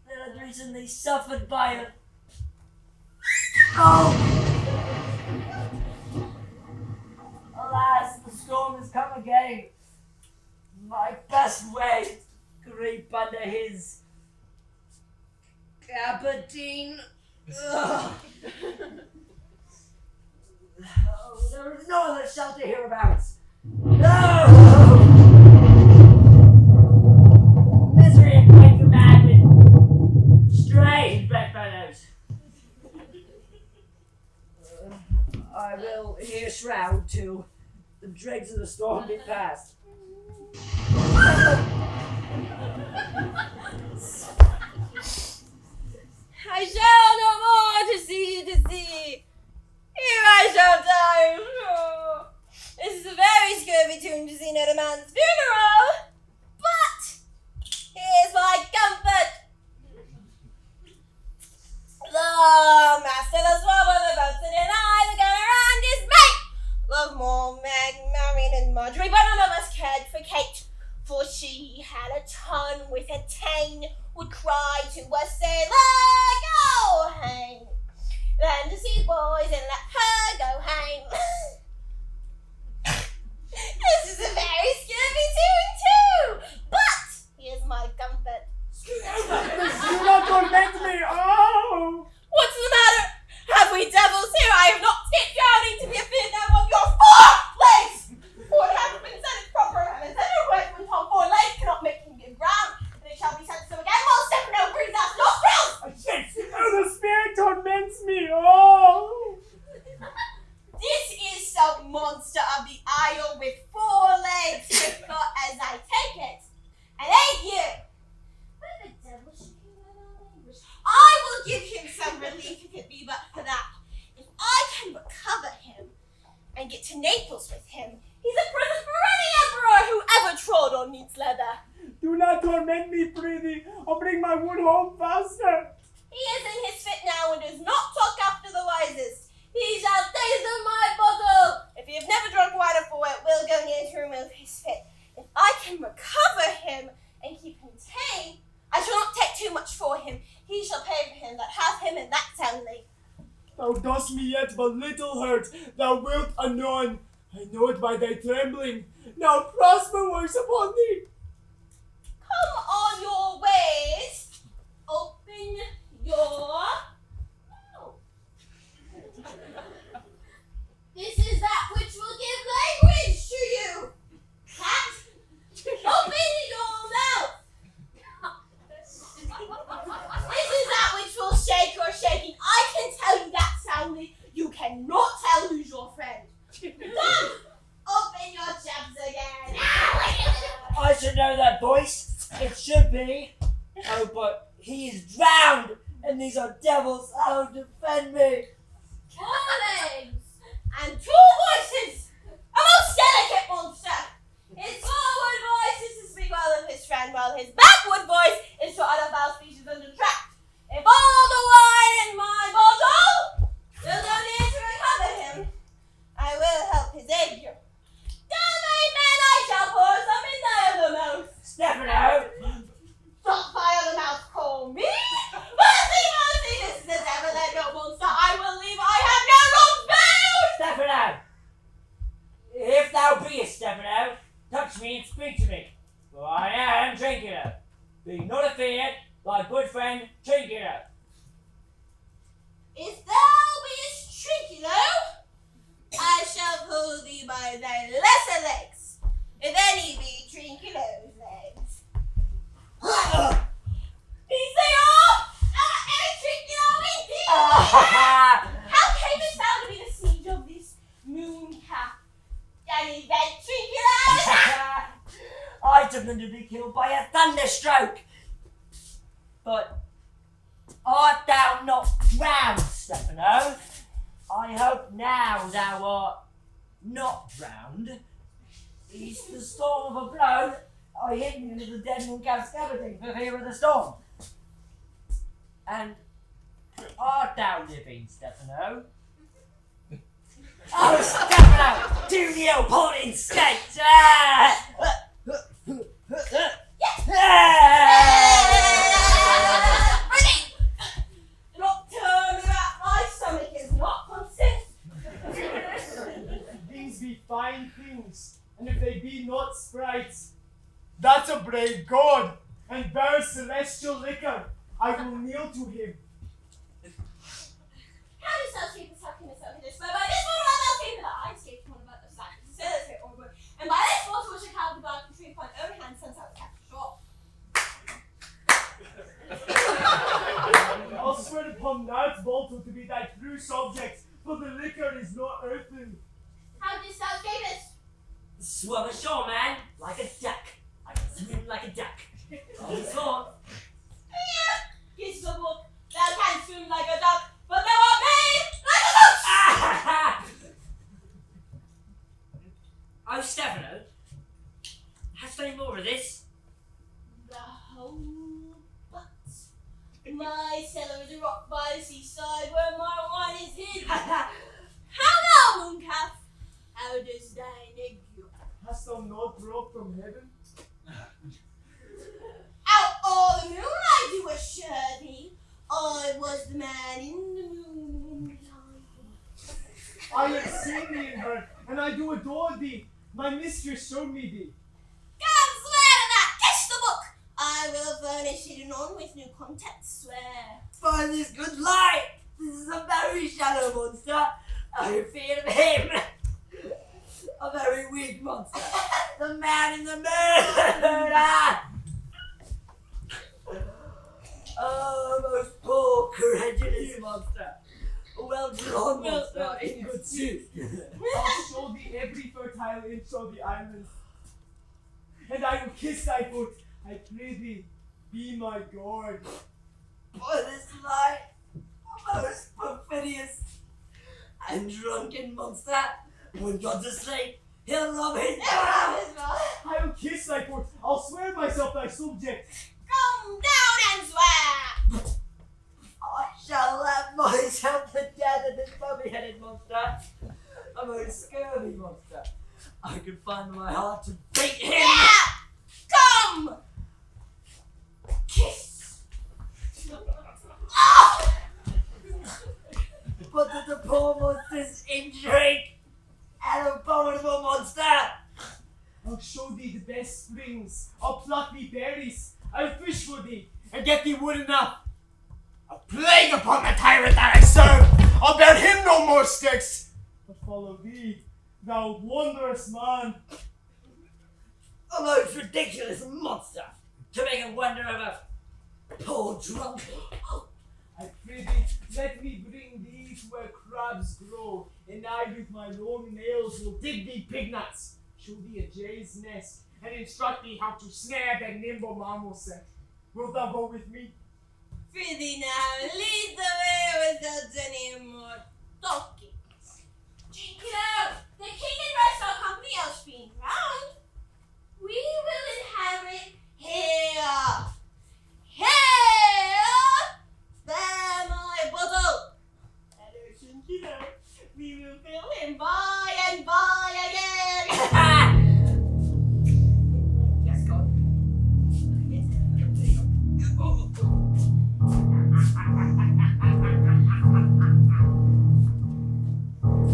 S12: that had recently suffered by a... Oh! Alas, the storm has come again. My best way to creep under his gabardine. Ugh. Oh, there is no other shelter hereabouts. No! Misery acquaints a man with strange bedfellows. I will here shroud till the dregs of the storm be past.
S6: I shall no more to see. Here I shall die. Oh, this is a very scurvy tune to sing at a man's funeral. But here's my comfort.
S13: Meg, Marion, and Marjorie, but none of us cared for Kate, for she had a tongue with a tang, would cry to a sailor, go hang, then to see boys and let her go hang. This is a very scary tune too, but here's my comfort.
S7: Do not torment me! Oh!
S13: What's the matter? Have we devils here? I have not skipped drowning to be afeard now of your 4 legs! For it hath been said in proper heaven, and a word when Tom 4 legs cannot make him give ground, and it shall be said so again while Stefano breathes out nostrils!
S7: Oh, the spirit torments me! Oh!
S13: This is some monster of the isle with 4 legs, if not as I take it. And ain't you? Where the devil should he learn our language? I will give him some relief if it be but for that. If I can recover him and get to Naples with him, he's a present for any emperor who ever trod on neat's leather.
S7: Do not torment me, prithee. I'll bring my wood home faster.
S13: He is in his fit now and does not talk after the wisest. He shall taste of my bottle. If you have never drunk wine before, it will go near to remove his fit. If I can recover him and keep him tame, I shall not take too much for him. He shall pay for him that hath him, and that's only.
S7: Thou dost me yet but little hurt. Thou wilt anon. I know it by thy trembling. Now prosper works upon thee.
S13: Come on your ways. Open your mouth. This is that which will give language to you. Cat, open your mouth. This is that which will shake your shaking. I can tell you that soundly. You cannot tell who's your friend. Done. Open your jabs again.
S12: I should know that voice. It should be. Oh, but he is drowned, and these are devils. Oh, defend me.
S13: 4 legs and 2 voices. A most delicate monster. His forward voice is to speak well of his friend, while his backward voice is to utter foul speeches and detract. If all the wine in my bottle will go near to recover him, I will help his ague. Down my men, I shall pour some in thy other mouth.
S12: Stefano!
S13: Don't my other mouth call me? Mercy, this is the devil that no monster I will leave. I have no wrong bound.
S12: Stefano! If thou beest Stefano, touch me and speak to me, for I am Trinculo. Be not afeard, thy good friend Trinculo.
S13: If thou beest Trinculo, I shall pull thee by thy lesser legs, if any be Trinculo's legs. These they are! Any Trinculo indeed! How camest thou to be the siege of this moon cap? An event, Trinculo!
S12: I took them to be killed by a thunderstroke. But art thou not drowned, Stefano? I hope now thou art not drowned. Is the storm of a blow? I hid me into the dead mooncalf's cavity for fear of the storm. And art thou living, Stefano? Oh, Stefano! Do the old porting skate!
S13: Ready! Do not turn me back, my stomach is not constant.
S7: These be fine things, and if they be not sprites, that's a brave god, and bears celestial liquor. I will kneel to him.
S13: How does thou escape this? How can this thou swear by this one or thou escape that? I escaped from one about the slack, the sailor's hit or wood, and by this water which I have the bark and tree upon own hand since I was kept ashore.
S7: I'll swear upon that vault to be thy true subject, for the liquor is not earthly.
S13: How didst thou escape it?
S12: Swim ashore, man, like a duck. I can swim like a duck. On shore.
S13: Kiss the book. Thou canst swim like a duck, but thou art made like a goose!
S12: Oh, Stefano, hast any more of this?
S13: The whole butt. My cellar is a rock by the seaside where my wine is hid. How now, mooncalf? How does thy neck go?
S7: Hast thou not dropped from heaven?
S13: Out all the moon I do assure thee, I was the man in the moon.
S7: I have seen thee in her, and I do adore thee. My mistress showed me thee.
S13: Come, swear to that! Kiss the book! I will furnish it anon with new contents, swear.
S12: By this good light, this is a very shallow monster. I am afraid of him. A very weak monster. The man in the moon. Oh, most poor, courageous monster. A well-drawn monster in good suit.
S7: I'll show thee every fertile inch of the island, and I will kiss thy foot. I pray thee, be my guard.
S12: By this light, a most perfidious and drunken monster. When God's asleep, he'll rob his
S7: I will kiss thy foot. I'll swear myself thy subject.
S13: Come down and swear!
S12: I shall laugh myself to death at this bubby-headed monster. A most scurvy monster. I could find my heart to beat him.
S13: Yeah! Come! Kiss! Oh!
S12: But to the poor monster's intrigue, an abominable monster.
S7: I'll show thee the best springs. I'll pluck thee berries. I'll fish for thee, and get thee wood enough. A plague upon the tyrant that I serve! I'll bear him no more sticks! But follow thee, thou wondrous man.
S12: A most ridiculous monster to make a wonder of a poor drunkard.
S7: I pray thee, let me bring thee to where crabs grow, and I with my long nails will dig thee pig nuts, show thee a jay's nest, and instruct thee how to snare the nimble marmoset. Wilt thou go with me?
S13: Prithee now, lead the way without any more talking. You know, the king and rest of our company else being crowned, we will inherit here. There, my bottle. And ocean, you know, we will fill him by and by again.
S12: Yes, God.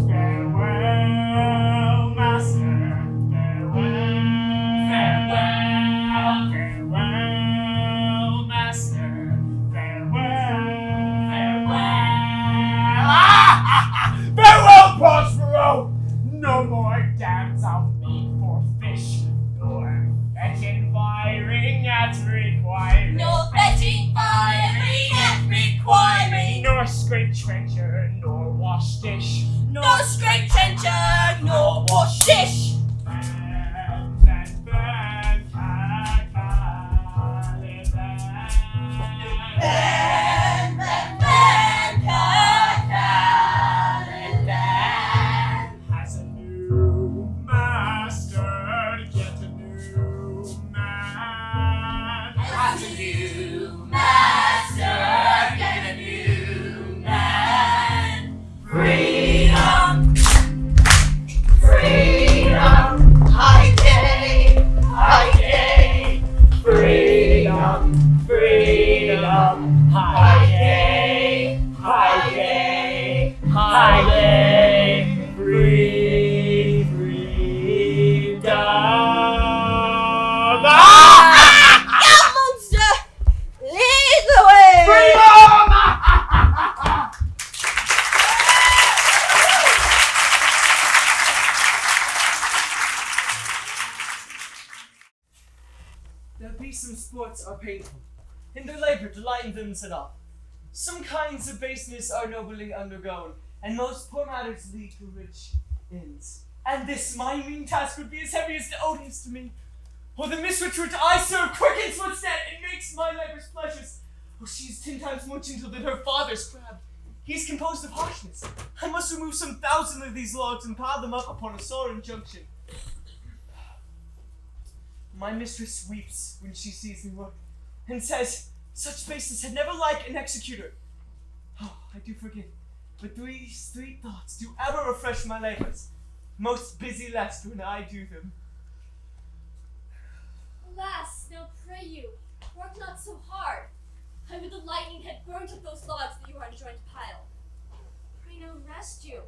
S7: Farewell, master. Farewell. Farewell. Farewell, master. Farewell. Farewell. Farewell, Prospero. No more dams I'll make for fish, nor fetching firing at requiring.
S13: No fetching, firing, and requiring.
S7: Nor scrape trencher, nor wash dish.
S13: No scrape trencher, no wash dish.
S7: Ban, ban, ban, ca, ca, le, ban.
S13: Ban, ban, ban, ca, ca, le, ban.
S7: Has a new master, get a new man.
S13: Has a new master, get a new man. Freedom, freedom, high day, freedom, freedom, high day,
S7: High day, free, freedom.
S13: Young monster, lead the way.
S7: Freedom!
S4: Their besom sports are painful, and their labour to lighten them set off. Some kinds of baseness are nobly undergone, and most poor matters lead to rich ends. And this my mean task would be as heavy as the odious to me. For the mistress which I serve quickens footstep and makes my labours pleasures. Oh, she is 10 times more gentle than her father's crab. He is composed of harshness. I must remove some 1,000 of these logs and pile them up upon a sore injunction. My mistress weeps when she sees me work, and says, such baseness had never liked an executor. Oh, I do forget, but these 3 thoughts do ever refresh my labours. most busy lest when I do them.
S3: Alas, now pray you, work not so hard. I would the lightning had burnt up those logs that you are enjoined to pile. Pray now rest you.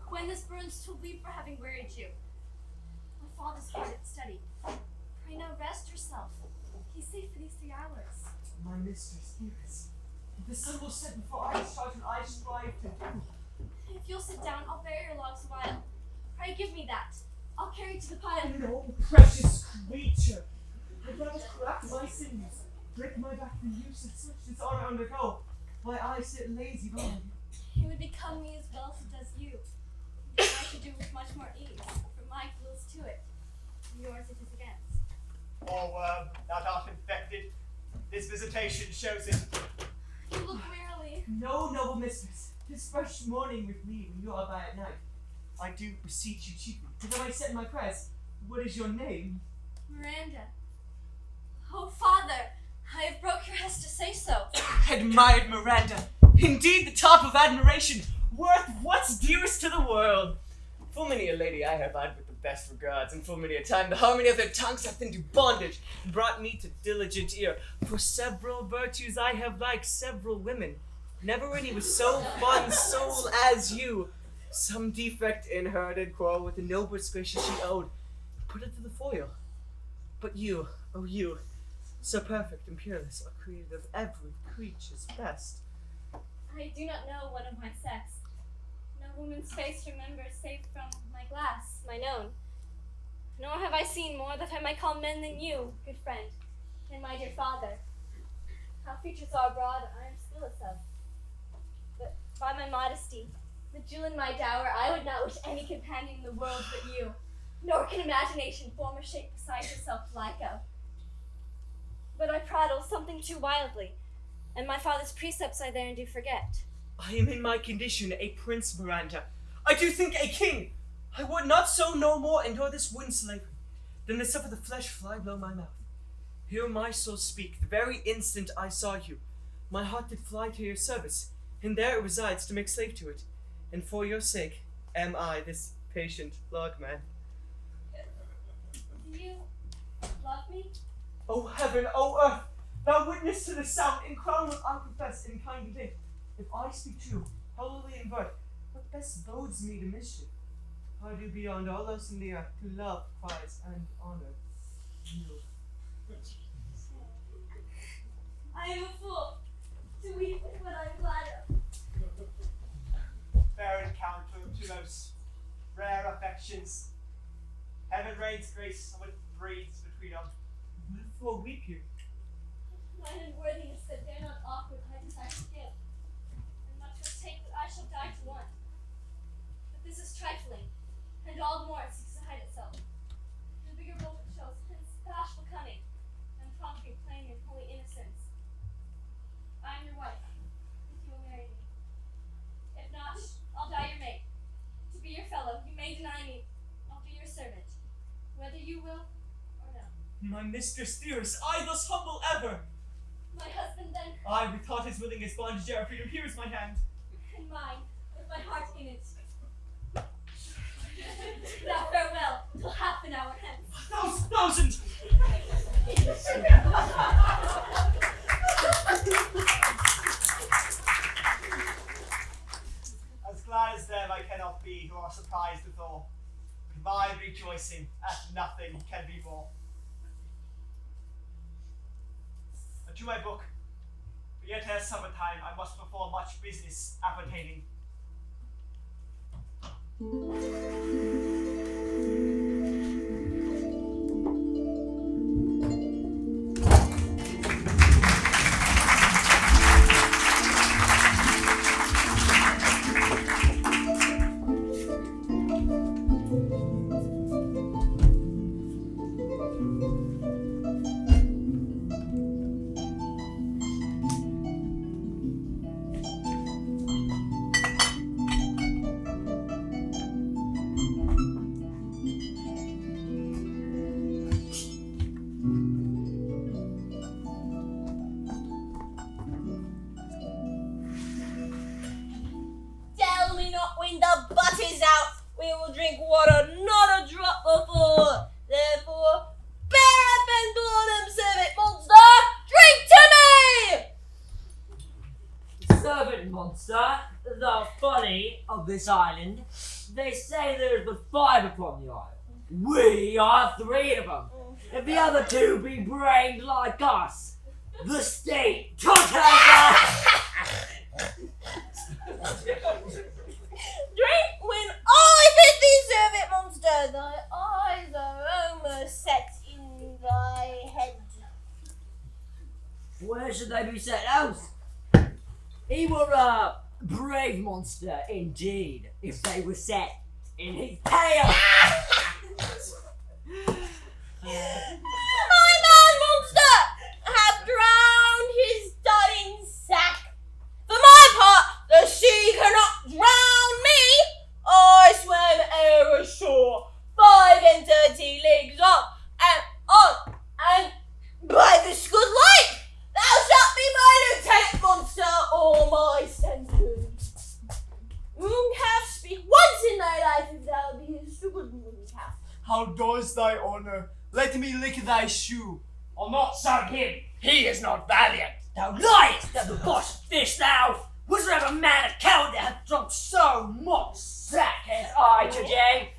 S3: When this burns, 'twill weep for having wearied you. My father's hard at study. Pray now rest yourself. He's safe for these 3 hours.
S4: My mistress, dearest, the sun will set before I start and I strive to do.
S3: If you'll sit down, I'll bear your logs a while. Pray give me that. I'll carry to the pile.
S4: No, precious creature! I'd rather crack my sinews, break my back than you should such dishonor undergo, while I sit lazy by.
S3: It would become me as well as it does you. I should do with much more ease, for my wills to it, and yours it is against.
S5: Poor worm, thou art infected. This visitation shows it.
S3: You look wearily.
S4: No, noble mistress, 'tis fresh morning with me when you are by at night. I do beseech you chiefly, that I set in my prayers. What is your name?
S3: Miranda. Oh, father, I have broke your hest to say so.
S4: Admired Miranda, indeed the top of admiration, worth what's dearest to the world. Full many a lady I have eyed with the best regards, and full many a time the harmony of their tongues hath into bondage, and brought me to diligent ear. For several virtues I have like several women. Never any was so fond soul as you. Some defect in her did quarrel with the noblest gracious she owed, put it to the foil. But you, oh you, so perfect and peerless, are created of every creature's best.
S3: I do not know one of my sex. No woman's face remembers save from my glass, mine own. Nor have I seen more that I might call men than you, good friend, and my dear father. How features are abroad, I am skilless of. But by my modesty, the jewel in my dower, I would not wish any companion in the world but you, nor can imagination form a shape beside yourself to like of. But I prattle something too wildly, and my father's precepts I therein do forget.
S4: I am in my condition a prince, Miranda. I do think a king. I would not so no more endure this wooden slavery, than to suffer the flesh fly below my mouth. Hear my soul speak, the very instant I saw you. My heart did fly to your service, and there it resides to make slave to it. And for your sake am I this patient logman.
S3: Do you love me?
S4: O heaven, O earth, thou witness to the sound, and crown what I confess in kind debate. If I speak true, holy in birth, what best bodes me to mischief? I do beyond all else in the earth to love, prize, and honor you.
S3: I am a fool to weep with what I am glad of.
S5: Fair encounter to those rare affections. Heaven rains grace and what breathes between them.
S4: Wherefore weep you?
S3: Mine unworthiness that dare not offer what I desire to give, and much will take that I shall die to want. But this is trifling, and all the more it seeks to hide itself. The bigger bolt it shows hence bashful cunning, and prompting plain and holy innocence. I am your wife, if you will marry me. If not, I'll die your mate. To be your fellow, you may deny me. I'll be your servant, whether you will or no.
S4: My mistress dearest, I thus humble ever.
S3: My husband then,
S4: I, with thought as willing as bondage e'er freedom, here is my hand.
S3: and mine, with my heart in it. Now farewell, till half an hour hence.
S4: Thousand!
S5: As glad as them I cannot be who are surprised withal. My rejoicing at nothing can be more. And to my book, for yet ere summertime I must perform much business appertaining.
S12: of this island. They say there's but 5 upon the island. We are 3 of them. If the other 2 be brained like us, the state totters us.
S13: Drink when I bid thee serve it, monster. Thy eyes are almost set in thy head.
S12: Where should they be set out? He were a brave monster indeed, if they were set in his tail.
S13: My man monster hath drowned his dying sack. For my part, the sea cannot drown me. I swam e'er ashore, 35 leagues up and on, and by this good light, thou shalt be my lieutenant monster, or my censored. Mooncalf, speak once in thy life if thou beest a good mooncalf.
S7: How does thy honor? Let me lick thy shoe.
S12: I'll not serve him. He is not valiant. Thou liest, thou the boss fish thou. Was there ever man a coward that hath drunk so much sack as I today?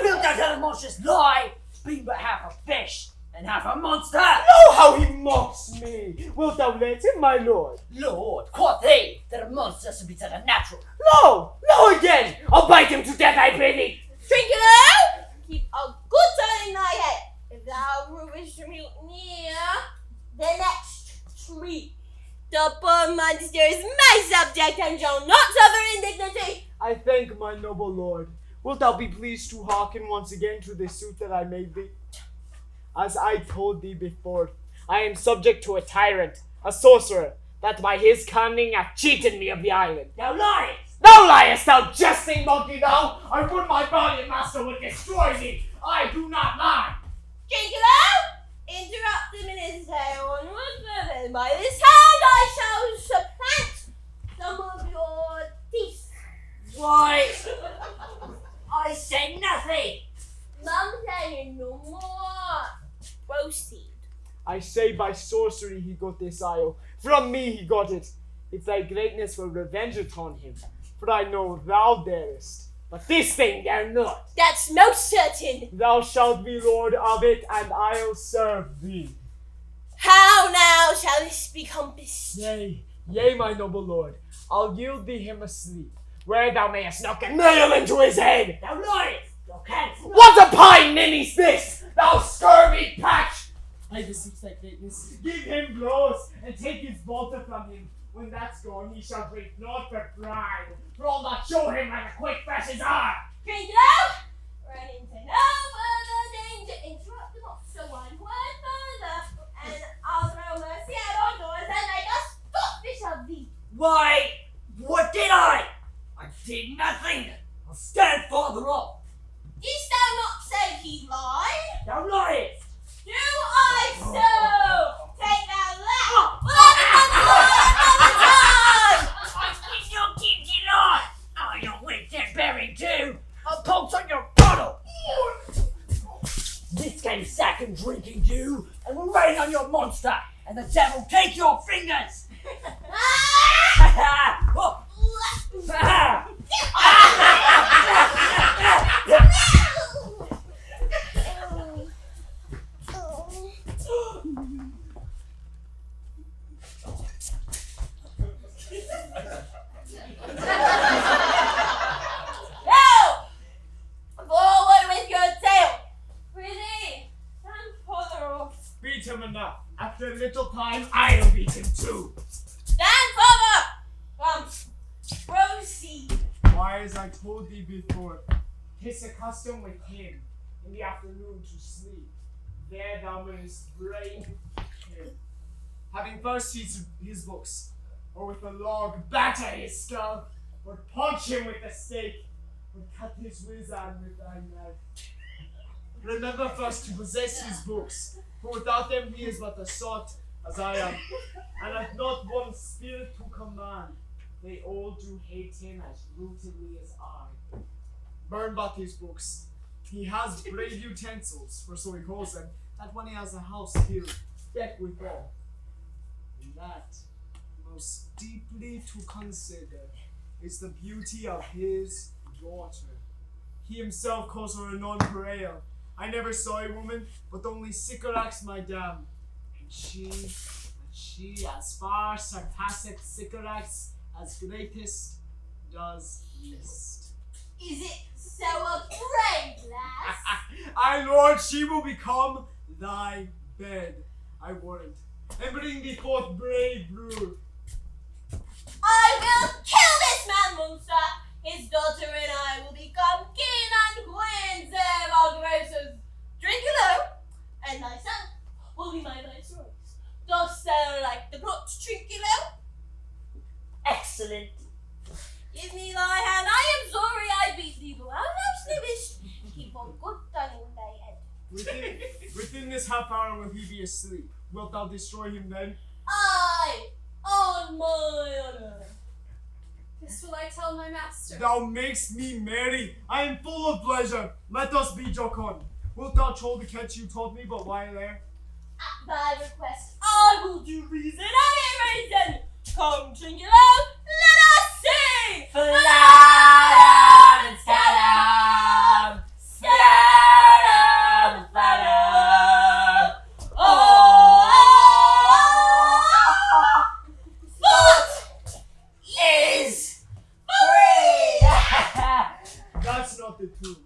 S12: Wilt thou tell the monstrous lie? Being but half a fish and half a monster.
S7: Know how he mocks me. Wilt thou let him, my lord?
S12: Lord, quoth he that a monster should be such a natural.
S7: No! No again! I'll bite him to death, I pity.
S13: Trinculo, keep a good turn in thy head. If thou wish to meet near the next tree, the poor monster is my subject and shall not suffer indignity.
S7: I thank my noble lord. Wilt thou be pleased to hearken once again to the suit that I made thee? As I told thee before, I am subject to a tyrant, a sorcerer, that by his cunning hath cheated me of the island.
S12: Thou liest!
S7: Thou liest, thou jesting monkey, thou! I would my valiant master would destroy thee. I do not lie.
S13: Trinculo, interrupt him in his tale onward further, and by this hand I shall supplant some of your teeth.
S12: Why, I say nothing.
S13: Mum saying no more. Proceed.
S7: I say by sorcery he got this isle. From me he got it. If thy greatness will revenge upon him, for I know thou darest. But this thing dare not.
S13: That's most certain.
S7: Thou shalt be lord of it, and I'll serve thee.
S13: How now shall this be compassed?
S7: Yea, yea, my noble lord, I'll yield thee him asleep, where thou mayest knock a nail into his head.
S12: Thou liest! Thou canst not.
S7: What a pine ninny's this, thou scurvy patch!
S4: I beseech thy greatness.
S7: Give him blows, and take his bolter from him. When that's gone, he shall drink naught but brine, for I'll not show him like a quick fashion's eye.
S13: Drink it out! Run into no further danger. Interrupt the monster one word further, and I'll throw mercy at our doors and make a stockfish of thee.
S12: Why, what did I? I did nothing. I'll stand farther off.
S13: Didst thou not say he lied?
S12: Thou liest.
S13: Do I so? Take thou that! Well,
S12: I think you'll keep it on. Oh, you'll wait there bearing too. I'll pounce on your bottle. This game sack and drinking do, and we'll rain on your monster, and the devil take your fingers. Oh.
S13: Forward with your tail! Pretty! Stand further off.
S7: Beat him enough. After a little time, I'll beat him too.
S13: Stand further! Come, proceed.
S7: Why, as I told thee before, 'tis a custom with him in the afternoon to sleep. There thou mayest brain him, having first his books, or with a log batter his skull, or punch him with a stake, or cut his wizard with thy knife. Remember first to possess his books, for without them he is but a sot, as I am, and hath not one spirit to command. They all do hate him as rootedly as I. Burn but his books. He has brave utensils, for so he calls them, that when he has a house he'll deck withal. And that, most deeply to consider, is the beauty of his daughter. He himself calls her a nonpareil. I never saw a woman, but only Sycorax, my dam. And she, as far surpasseth Sycorax, as greatest does least.
S13: Is it so afraid, lass?
S7: Our Lord, she will become thy bed, I warrant, and bring thee forth brave brood.
S13: I will kill this man monster. His daughter and I will become king and queens of our graces. Drink low, and thyself will be my viceroy. Dost thou like the plot, Trinculo?
S12: Excellent.
S13: Give me thy hand. I am sorry I beat thee, but I most lavish. Keep on good tongue in thy head.
S7: Within this half hour will he be asleep. Wilt thou destroy him then?
S13: Aye, on my honor.
S6: This will I tell my master.
S7: Thou makest me merry. I am full of pleasure. Let us be jocund. Wilt thou troll the catch you taught me but while there?
S13: At thy request, I will do reason any reason. Come, Trinculo, let us sing.
S12: Flatum and scatum, scatum, flatum.
S13: Oh, foot
S12: Is free.
S7: That's not the tune.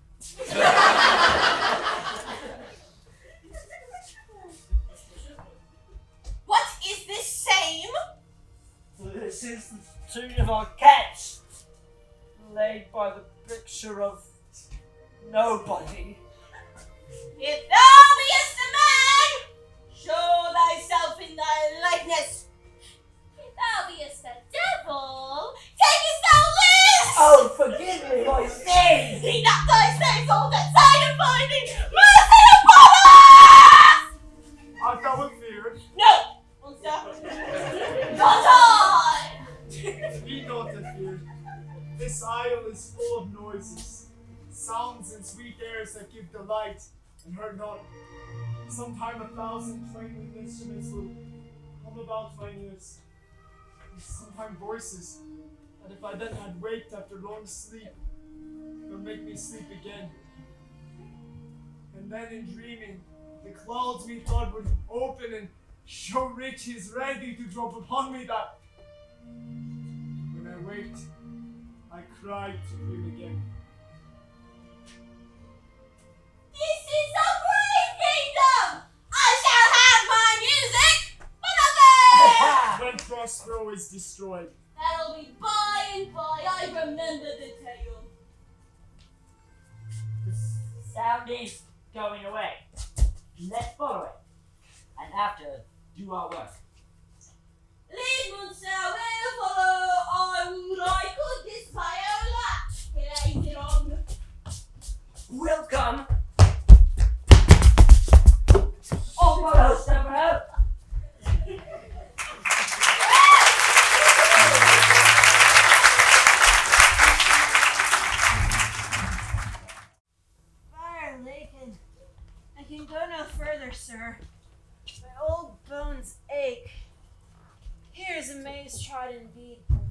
S13: What is this same?
S12: This is the tune of our catch, laid by the picture of nobody.
S13: If thou beest a man, show thyself in thy likeness. If thou beest a devil, takest thou this?
S12: Oh, forgive me my sins!
S13: See not thy sins all that side of finding mercy upon us!
S7: Art thou afeard?
S13: No, monster. Not I!
S7: Be not afeard. This isle is full of noises, sounds and sweet airs that give delight, and heard not. Sometime 1,000 twinkling instruments will hum about my ears, and sometime voices that if I then had waked after long sleep, will make me sleep again. And then in dreaming, the clouds methought would open and show riches ready to drop upon me that when I waked, I cried to dream again.
S13: This is a great kingdom! I shall have my music! But
S7: When Prospero is destroyed.
S13: that'll be by and by. I remember the tale.
S12: The sound is going away. Let's follow it, and after, do our work.
S13: Lead monster will follow. I would I could this viola. Later on.
S12: Welcome. Almost over.
S8: Fire, Lakin. I can go no further, sir. My old bones ache. Here is a maze-trodden bead from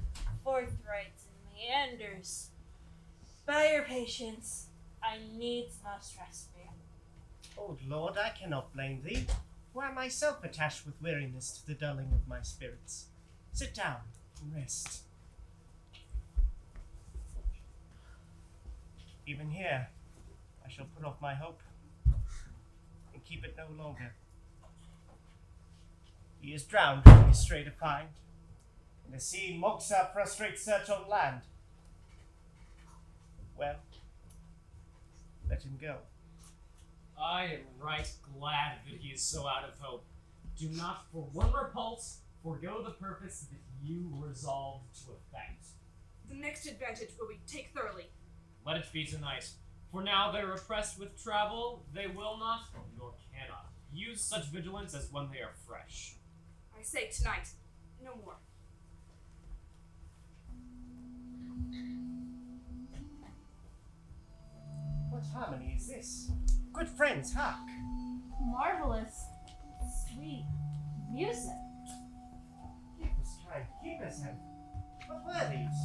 S8: forthright and meanders. By your patience, I needs must rest me.
S5: Old lord, I cannot blame thee, who am myself attached with weariness to the dulling of my spirits. Sit down and rest. Even here, I shall put off my hope and keep it no longer. He is drowned when we stray to find, and the sea mocks our frustrate search on land. Well, let him go.
S10: I am right glad that he is so out of hope. Do not for one repulse forego the purpose that you resolved to effect.
S11: The next advantage will we take thoroughly.
S10: Let it be tonight. For now they are oppressed with travel, they will not, nor cannot, use such vigilance as when they are fresh.
S11: I say tonight, no more.
S5: What harmony is this? Good friends, hark!
S8: Marvelous, sweet music.
S5: Keep us kind, keep us heaven. What were these?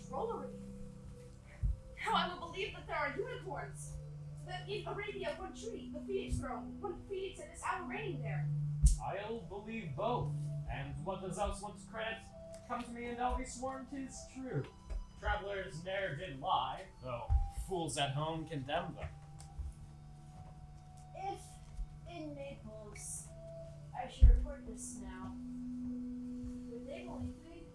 S11: drollery. How I will believe that there are unicorns. That in Arabia one tree, the phoenix grown, one phoenix at this hour reigning there.
S10: I'll believe both, and what does else want to credit, come to me and I'll be sworn 'tis true. Travelers ne'er did lie, though fools at home condemn them.
S8: If in Naples, I should report this now, would they believe me?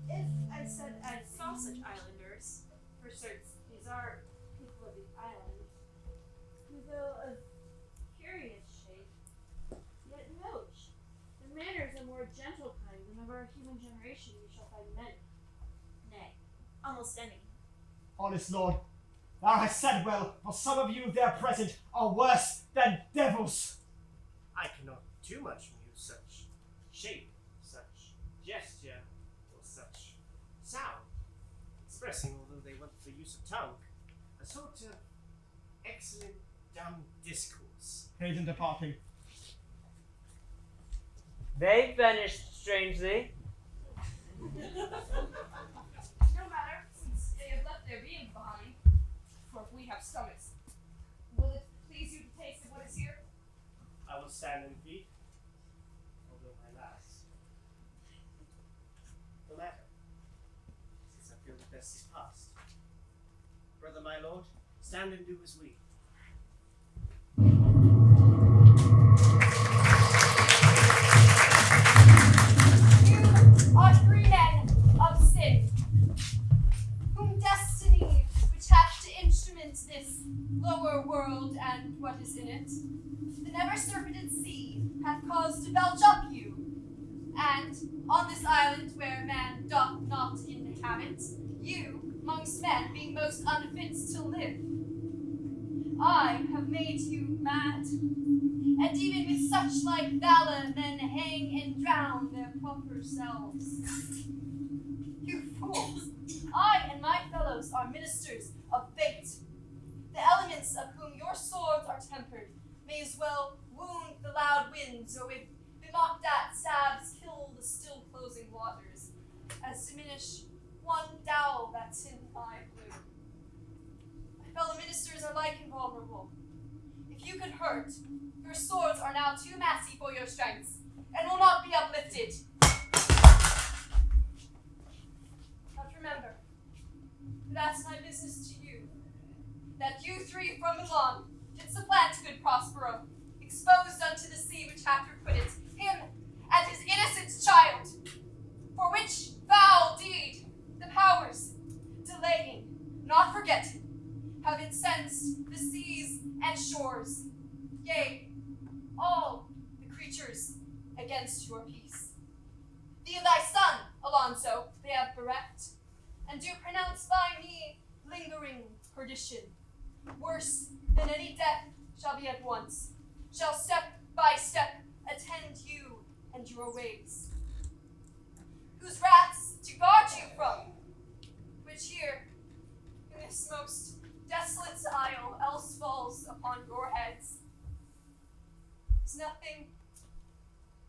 S8: If I said I saw such islanders, for certain these are people of the island, who though of curious shape, yet gauche, their manners a more gentle kind than of our human generation you shall find many. Nay, almost any.
S5: Honest lord, thou hast said well, for some of you there present are worse than devils.
S14: I cannot too much muse such shape, such gesture, or such sound, expressing, although they want for use of tongue, a sort of excellent dumb discourse.
S5: Hayden departing.
S9: They vanished strangely.
S11: No matter, since they have left their beings behind. For if we have stomachs, will it please you to taste of what is here?
S14: I will stand and feed, although my last. No matter, since I feel the best is past. Brother my lord, stand and do as we.
S6: You are three men of sin, whom destiny, which hath to instrument this lower world and what is in it, the never-surfeited sea, hath caused to belch up you. And on this island where man doth not inhabit, you, amongst men, being most unfit to live, I have made you mad, and even with such like valor men hang and drown their proper selves. You fools! I and my fellows are ministers of fate. The elements of whom your swords are tempered may as well wound the loud winds, or with bemocked at stabs kill the still closing waters, as diminish one dowel that's in my blue. My fellow ministers are like invulnerable. If you could hurt, your swords are now too massy for your strengths, and will not be uplifted. But remember, that's my business to you, that you three from Milan did supplant good Prospero, exposed unto the sea which hath requited him and his innocent child, for which foul deed the powers, delaying, not forgetting, have incensed the seas and shores, yea, all the creatures against your peace. Thee and thy son, Alonso, they have bereft, and do pronounce by me lingering perdition, worse than any death shall be at once, shall step by step attend you and your ways, whose wraths to guard you from, which here, in this most desolate isle, else falls upon your heads, is nothing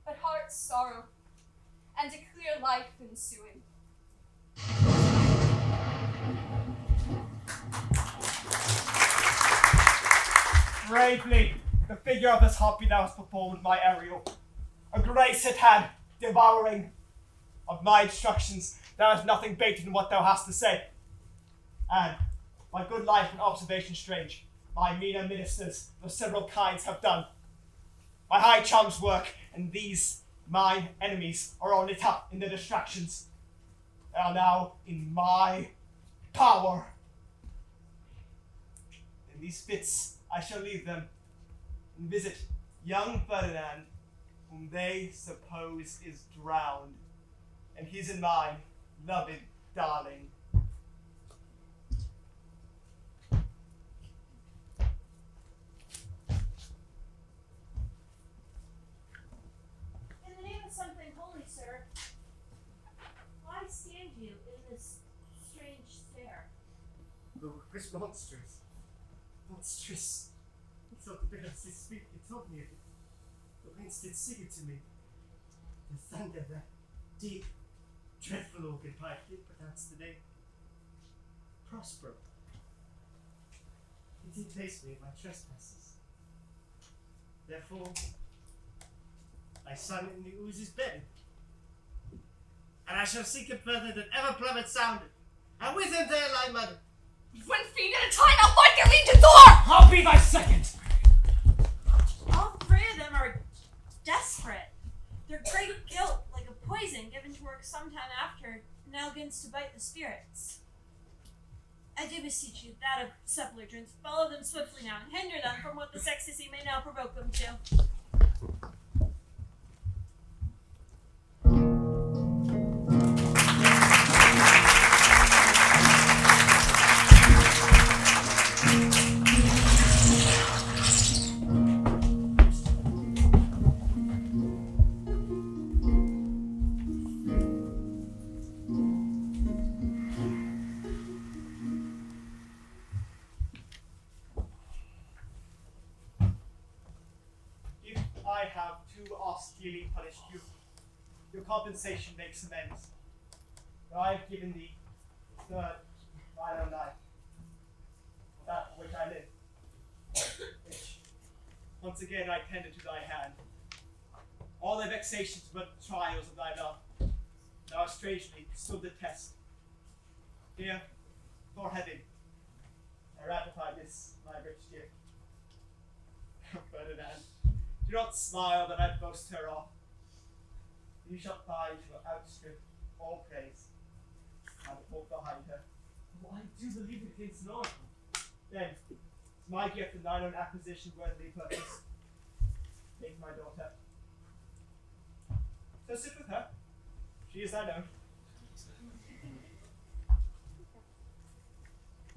S6: but heart's sorrow and a clear life ensuing.
S5: Bravely, the figure of this harpy thou hast performed, my Ariel. A grace it had, devouring. Of my instructions, there is nothing bated in what thou hast to say. And, my good life and observation strange, my meaner ministers of several kinds have done. My high charms work, and these, mine enemies, are all lit up in their distractions. They are now in my power. In these fits, I shall leave them and visit young Ferdinand, whom they suppose is drowned, and his and mine, loved darling.
S8: In the name of something holy, sir, why stand you in this strange stare?
S14: The was monstrous. Monstrous. He thought the birds did speak, he told me of it. The winds did sing it to me. The thunder, the deep, Dreadful organ pipe did pronounce the name. Prospero. It did place me in my trespasses. Therefore, I son in the ooze's bed. And I shall seek him further than ever plummet sounded. And with him there lie mother.
S11: 1 feet at a time, I'll fight your lead to door!
S10: I'll be thy second!
S8: All three of them are desperate. Their great guilt, like a poison given to work sometime after, now begins to bite the spirits. I do beseech you, that of supplicants, follow them swiftly now, and hinder them from what this ecstasy may now provoke them to.
S5: I have too austerely punished you. Your compensation makes amends. For I have given thee third thine own life, that for which I live, which once again I tender to thy hand. All thy vexations were trials of thy love. Thou strangely stood the test. Here, for heaven, I ratify this my rich gift. Ferdinand, do not smile that I boast her off. You shall find she will outstrip all praise. I will walk behind her.
S4: Oh, I do believe it against an oracle.
S5: Then, is my gift and thine own acquisition worthily purchased? Take my daughter. So sit with her. She is thine own.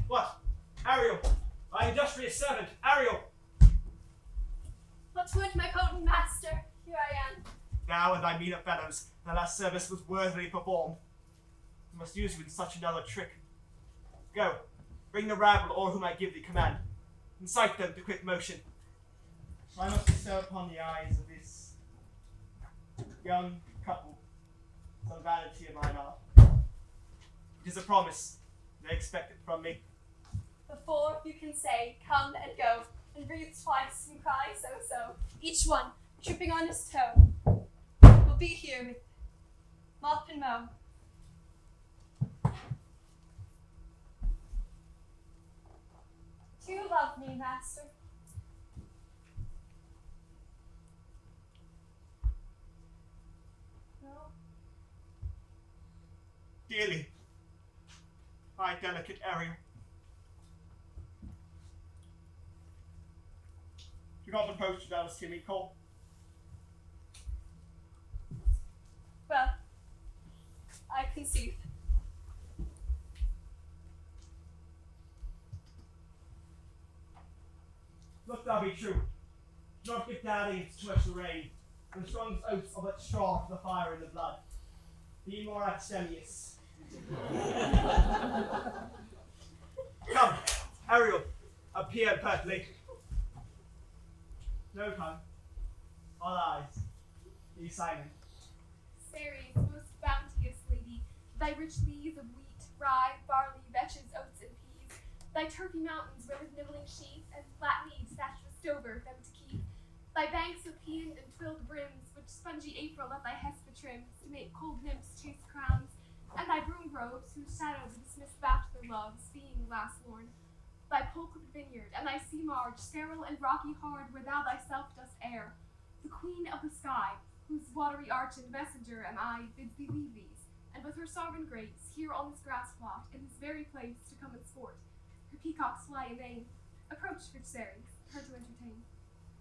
S5: What? Ariel, my industrious servant, Ariel!
S6: What would my potent master? Here I am.
S5: Thou and thy meaner fellows, thy last service was worthily performed. I must use you in such another trick. Go, bring the rabble or whom I give thee command. Incite them to quick motion. I must bestow upon the eyes of this young couple some vanity of mine art. It is a promise. They expect it from me.
S6: Before you can say, come and go, and breathe twice and cry so, each one tripping on his toe, will be here with mop and mow. Do you love me, master? No?
S5: Dearly, my delicate Ariel. Do not approach without a me call.
S6: Well, I conceive.
S5: Look thou be true. Do not give dalliance too much the rain, and the strongest oaths are but straw for the fire in the blood. Be more abstemious. Come, Ariel, appear impertinently. No tongue, all eyes, be silent.
S15: Ceres, most bounteous lady, thy rich leaves of wheat, rye, barley, vetches, oats, and peas, thy turfy mountains where with nibbling sheep, and flat meads thatched with stover them to keep, thy banks of paean and twilled brims, which spongy April at thy Hesper trims, to make cold nymphs chase crowns, and thy broom groves, whose shadow the dismissed bachelor loves, being last lorn, thy polked vineyard, and thy sea marge, sterile and rocky hard, where thou thyself dost err, the queen of the sky, whose watery arch and messenger am I, bids thee leave these, and with her sovereign grace, here on this grass plot, in this very place, to come and sport. Her peacocks fly amain. Approach, rich Ceres, her to entertain.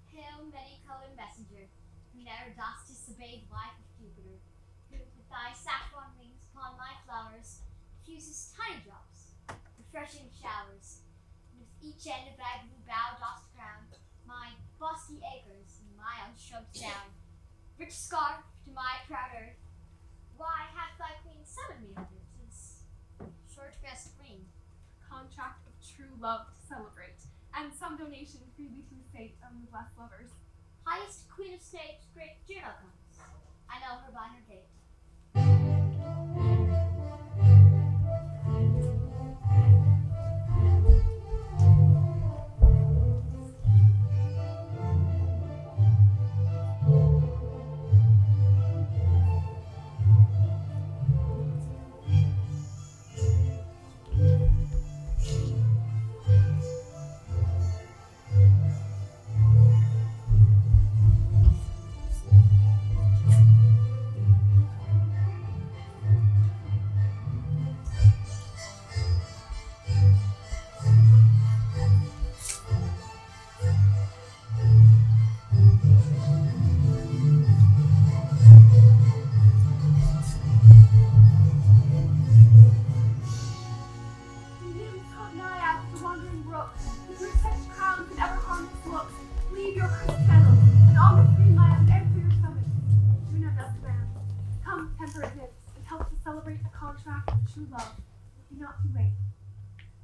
S3: Hail, many-colored messenger, who never dost disobey the life of Jupiter, who with thy saffron wings upon my flowers diffuses tiny drops, refreshing showers, and with each end of thy blue bough dost crown my bosky acres and my unshrubbed down. Rich scarf to my proud earth, why hath thy queen summoned me hither to this short-dressed queen?
S15: Contract of true love to celebrate, and some donation freely to the fate of the blessed lovers.
S3: Highest queen of snakes, great journal comes. I know her by her gait.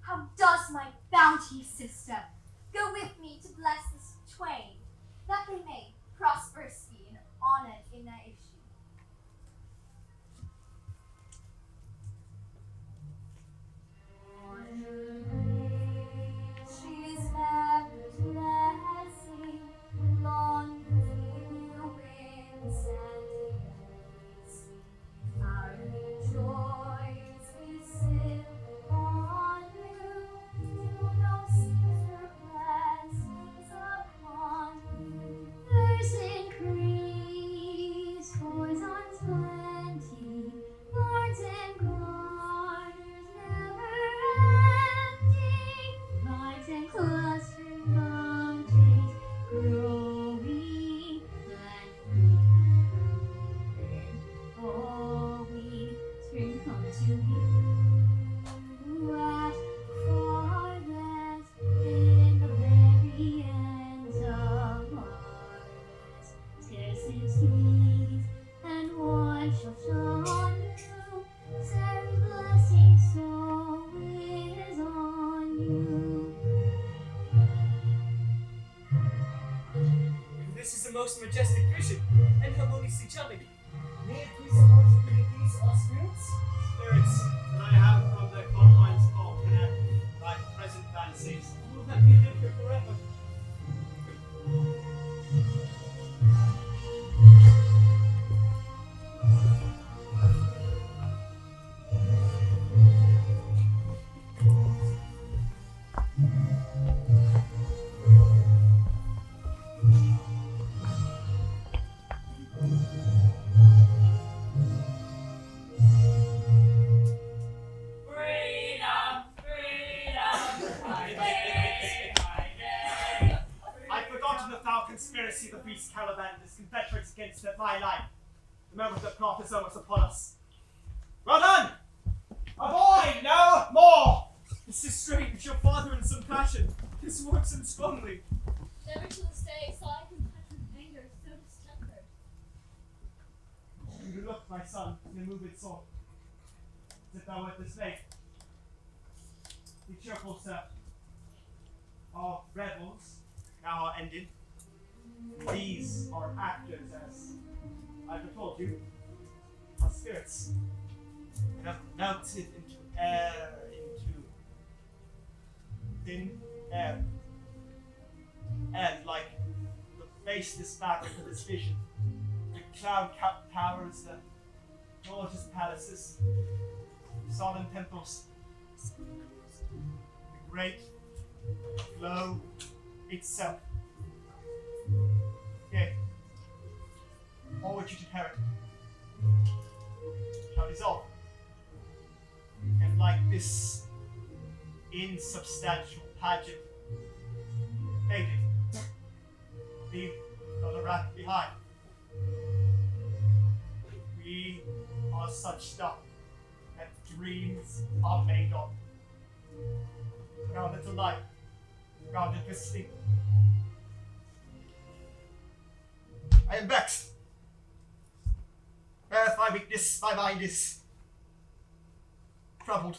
S3: How does my bounty sister go with me to bless this twain, that they may prosperous be and honoured in their issue? She is left blessing, long to winds and days. Our joys we sit on you, do no Caesar blessings upon you. There's increase, boys on 20, barns and garners never ending, vines and clustering palm trees growing and falling, spring comes to you at farthest in the very ends of harvest. Scarcely seas and one shall shine you. Sarah's blessing so is on you.
S4: This is a most majestic vision, and harmoniously charming.
S5: May it please the Lord to bring these are spirits? Spirits that I have from the confines of connect by present fancies.
S4: Will that be live here forever?
S5: I've forgotten the foul conspiracy of the beast Caliban and his confederates against my life. The moment that plot is almost upon us. Well done! Avoid no more!
S4: This is strange. Your father in some passion. This works him strongly.
S3: Never to this day saw I him touch with anger so distempered.
S5: You look, my son, in a moved soul, as if thou wert dismayed. Be cheerful, sir. Our revels now are ended. These are actors, as I've told you, are spirits, and have melted into air, into thin air. And like the faceless fabric of this vision, the cloud-capped towers, the gorgeous palaces, solemn temples, the great flow itself. Yea, all which you inherit shall dissolve, and like this insubstantial pageant, faded, leave not a wrath behind. We are such stuff that dreams are made of. Grounded to life, grounded to sleep. I am vexed. Whereas my weakness, my mind is troubled.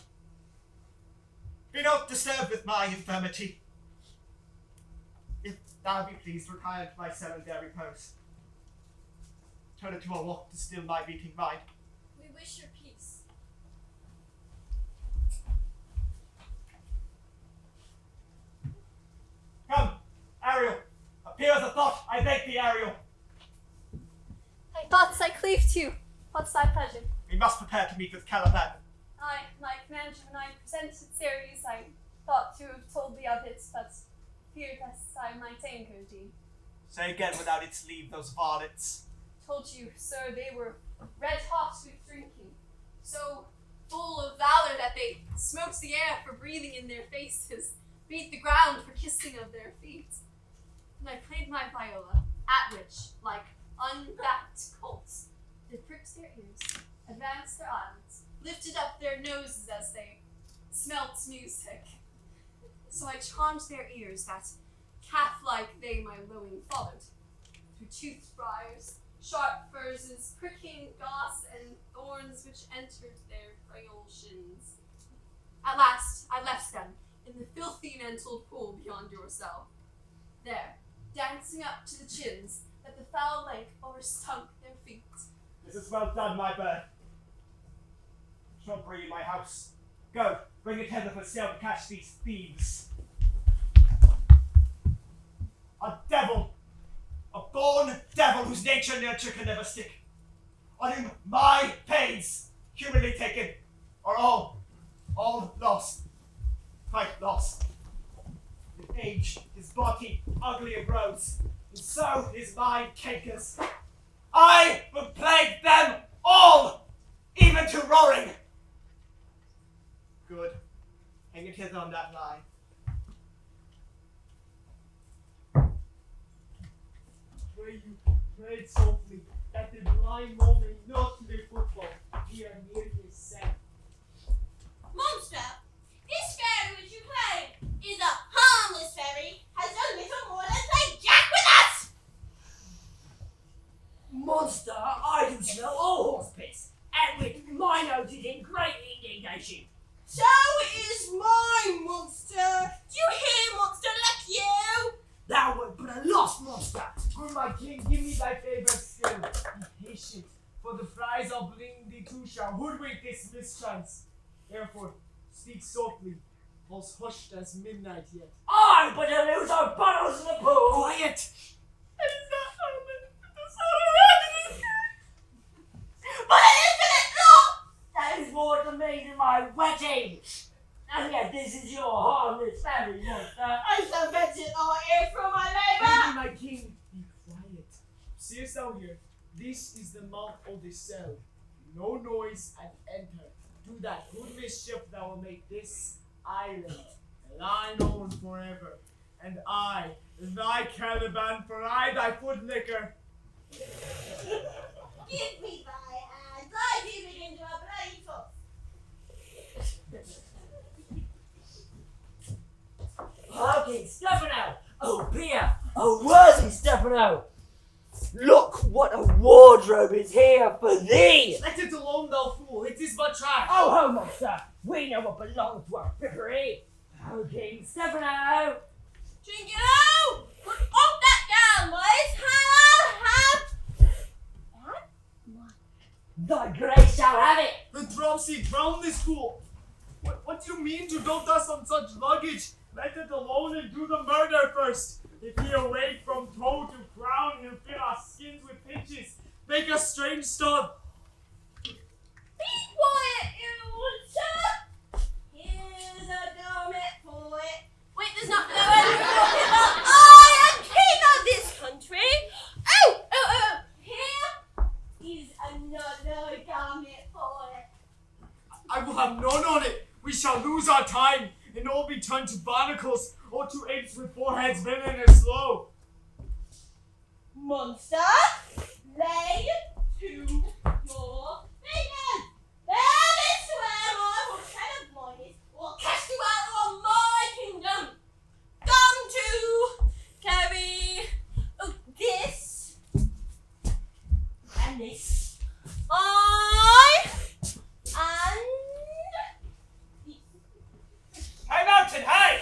S5: Be not disturbed with my infirmity. If thou be pleased, retire to my cell and there repose. Turn it to a walk to still my beating mind.
S3: We wish your peace.
S5: Here is a thought, I beg thee, Ariel.
S6: Thy thoughts I cleave to. What's thy pleasure?
S5: We must prepare to meet with Caliban.
S6: I, my commander, when I presented Ceres, I thought to have told thee of it, but feared lest I might anger thee.
S5: Say again without its leave those varlets.
S6: Told you, sir, they were red hot with drinking, so full of valor that they smoked the air for breathing in their faces, beat the ground for kissing of their feet. And I played my viola, at which, like unbacked colts, they pricked their ears, advanced their eyelids, lifted up their noses as they smelt music. So I charmed their ears that, calf-like they my lowing followed, through toothed briars, sharp furzes, pricking goss, and thorns which entered their frail shins. At last I left them in the filthy mental pool beyond your cell. There, dancing up to the chins, that the foul lake overstunk their feet.
S5: This is well done, my bird. Shrubbery in my house. Go, bring a tether for sale to catch these thieves. A devil, a born devil whose nature nurture can never stick, on whom my pains, humanly taken, are all lost, quite lost. With age, his body uglier grows, and so his mind cankers. I will plague them all, even to roaring. Good. Hang it hither on that line.
S7: Pray you, pray softly, that the blind man may not play football. We are near his cell.
S13: Monster, this fairy which you play is a harmless fairy, has done little more than play jack with us!
S12: Monster, I do smell all horse piss, at which my nose is in great indignation.
S13: So is my monster. Do you hear, monster, like you?
S12: Thou wert but a lost monster.
S7: Good my king, give me thy favor still. Be patient, for the prize I'll bring thee to shall hoodwink this mischance. Therefore, speak softly, all's hushed as midnight yet.
S12: I but to lose our bottles in the pool.
S5: Quiet!
S13: It is not open. It is not open. But it is in it, no!
S12: That is more to me than my wedding. And yet this is your harmless fairy, monster.
S13: I shall fetch it all here from my
S7: Lady,
S13: neighbor.
S7: my king, be quiet. Seest thou here? This is the mouth of the cell. No noise and enter. Do that good mischief that will make this island lie known forever. And I, thy Caliban, for I thy footlicker.
S13: Give me thy hands. I give it into a bloody foot.
S12: Harking, Stefano! Oh, Pia! Oh, worthy Stefano! Look what a wardrobe is here for thee!
S7: Let it alone, thou fool! It is but trash!
S12: Oh, ho, monster! We know what belongs to our frippery! Oh, King Stefano!
S13: Jingo! Put off that gown, boys, and I'll have...
S12: Thy grace shall have it!
S7: The dropsy, drown this fool! What do you mean to dote us on such luggage? Let it alone and do the murder first! If he awake from toe to crown, he'll fill our skins with pinches, make a strange stub.
S13: Be quiet, you monster! Here's a garment for it. Wait, there's not no one to talk about. I am king of this country. Oh! Here is another garment for it.
S7: I will have none on it. We shall lose our time, and all be turned to barnacles, or to apes with foreheads villain and slow.
S13: Monster, lay to your fingers. There is where my head of mine is, will cast you out of my kingdom. Come to carry this and this.
S5: Hey, Mountain, hey!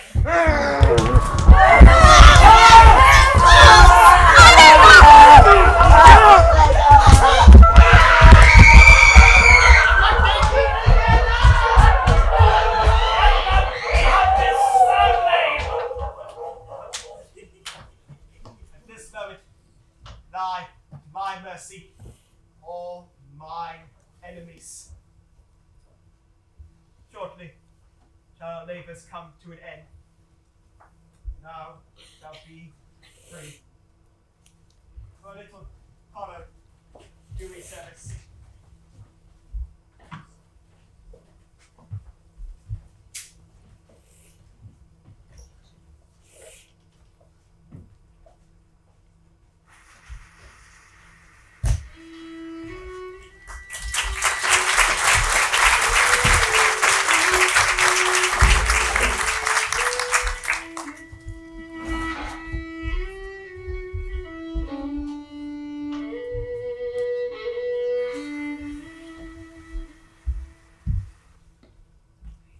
S5: I, to my mercy, all mine enemies. Shortly shall our labours come to an end. Now shall be free. For a little hollow, do me service.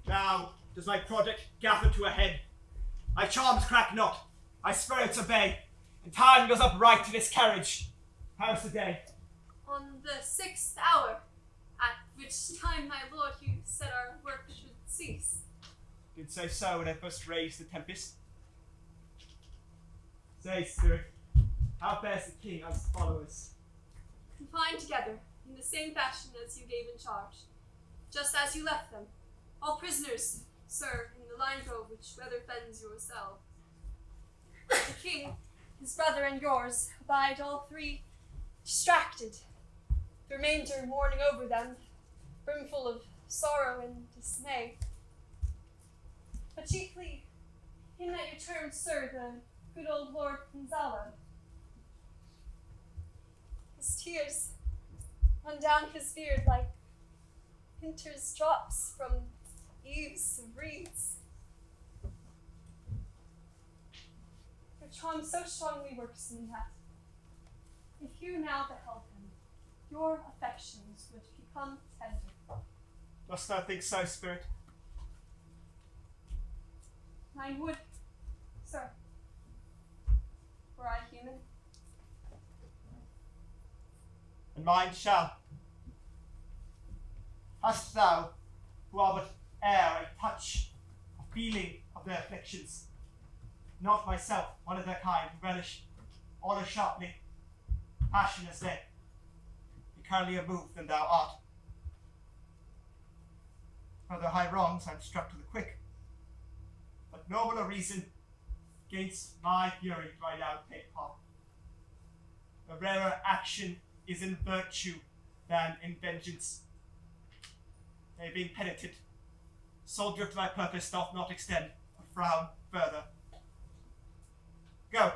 S5: Now does my project gather to a head. My charms crack not, my spirits obey, and time goes up right in its carriage. How's the day?
S6: On the 6th hour, at which time, my lord, you said our work should cease.
S5: Did say so when I first raised the Tempest. Say, spirit, how fares the king and his followers?
S6: Confined together, in the same fashion as you gave in charge, just as you left them. All prisoners, sir, in the lime grove which weather fends yourself. The king, his brother, and yours abide all three distracted, the remainder mourning over them, brimful of sorrow and dismay. But chiefly, him that you termed, sir, the good old Lord Gonzalo. His tears run down his beard like winter's drops from eaves of reeds. Your charm so strongly works in that, if you now beheld him, your affections would become tender.
S5: Dost thou think so, spirit?
S6: Mine would, sir, were I human.
S5: And mine shall. Hast thou, who art but air, a touch, a feeling of their afflictions? Not myself, one of their kind, who relish all as sharply, passion as they, be curlier moved than thou art. For their high wrongs I'm struck to the quick, but nobler reason against my fury do I now take part. A rarer action is in virtue than in vengeance. They being penitent, soldier to my purpose doth not extend a frown further. Go,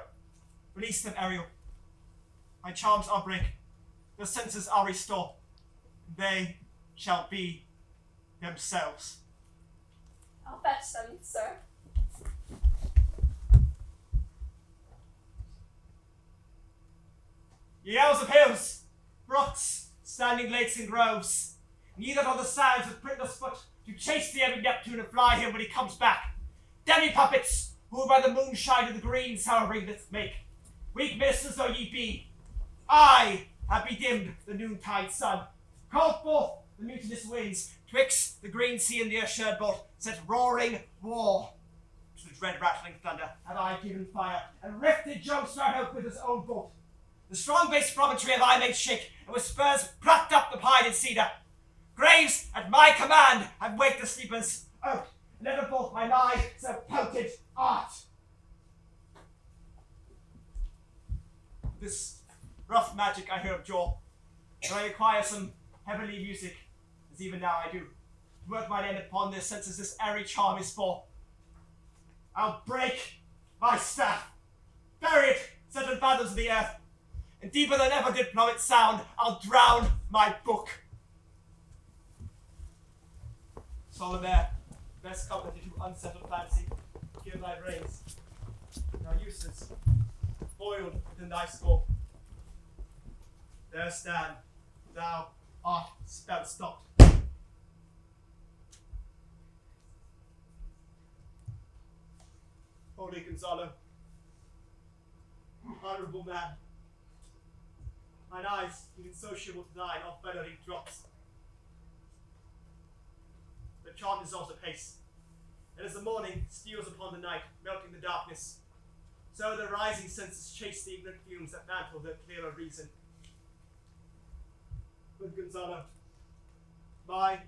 S5: release them, Ariel. My charms are break, their senses are restored. They shall be themselves.
S6: I'll fetch them, sir.
S5: Ye elves of hills, brooks, standing lakes and groves, ye that are the sands with printless foot, to chase the every Neptune and fly him when he comes back. Demi puppets, who by the moonshine of the green sour ringlets make, weak ministers though ye be, I have bedimmed the noontide sun, called forth the mutinous winds, twixt the green sea and the assured bolt, set roaring war. To the dread rattling thunder have I given fire, and rifted Jove's round oak with his own bolt. The strong base promontory have I made shake, and with spurs plucked up the pine and cedar. Graves at my command have waked the sleepers, oak, and never bolt my nigh so potent art. This rough magic I hear of jaw, and I require some heavenly music, as even now I do, to work mine end upon their senses this airy charm is for. I'll break my staff, bury it 7 fathoms of the earth, and deeper than ever did plummet sound, I'll drown my book. Solemn air, best comforted to unsettled fancy, give thy brains, now useless, boiled within thy skull. There stand, thou art spell stopped. Holy Gonzalo, honorable man, mine eyes, even sociable to thine, are fellowing drops. The charm dissolves apace, and as the morning steals upon the night, melting the darkness, So the rising senses chase the ignorant fumes that mantle their clearer reason. Good Gonzalo, my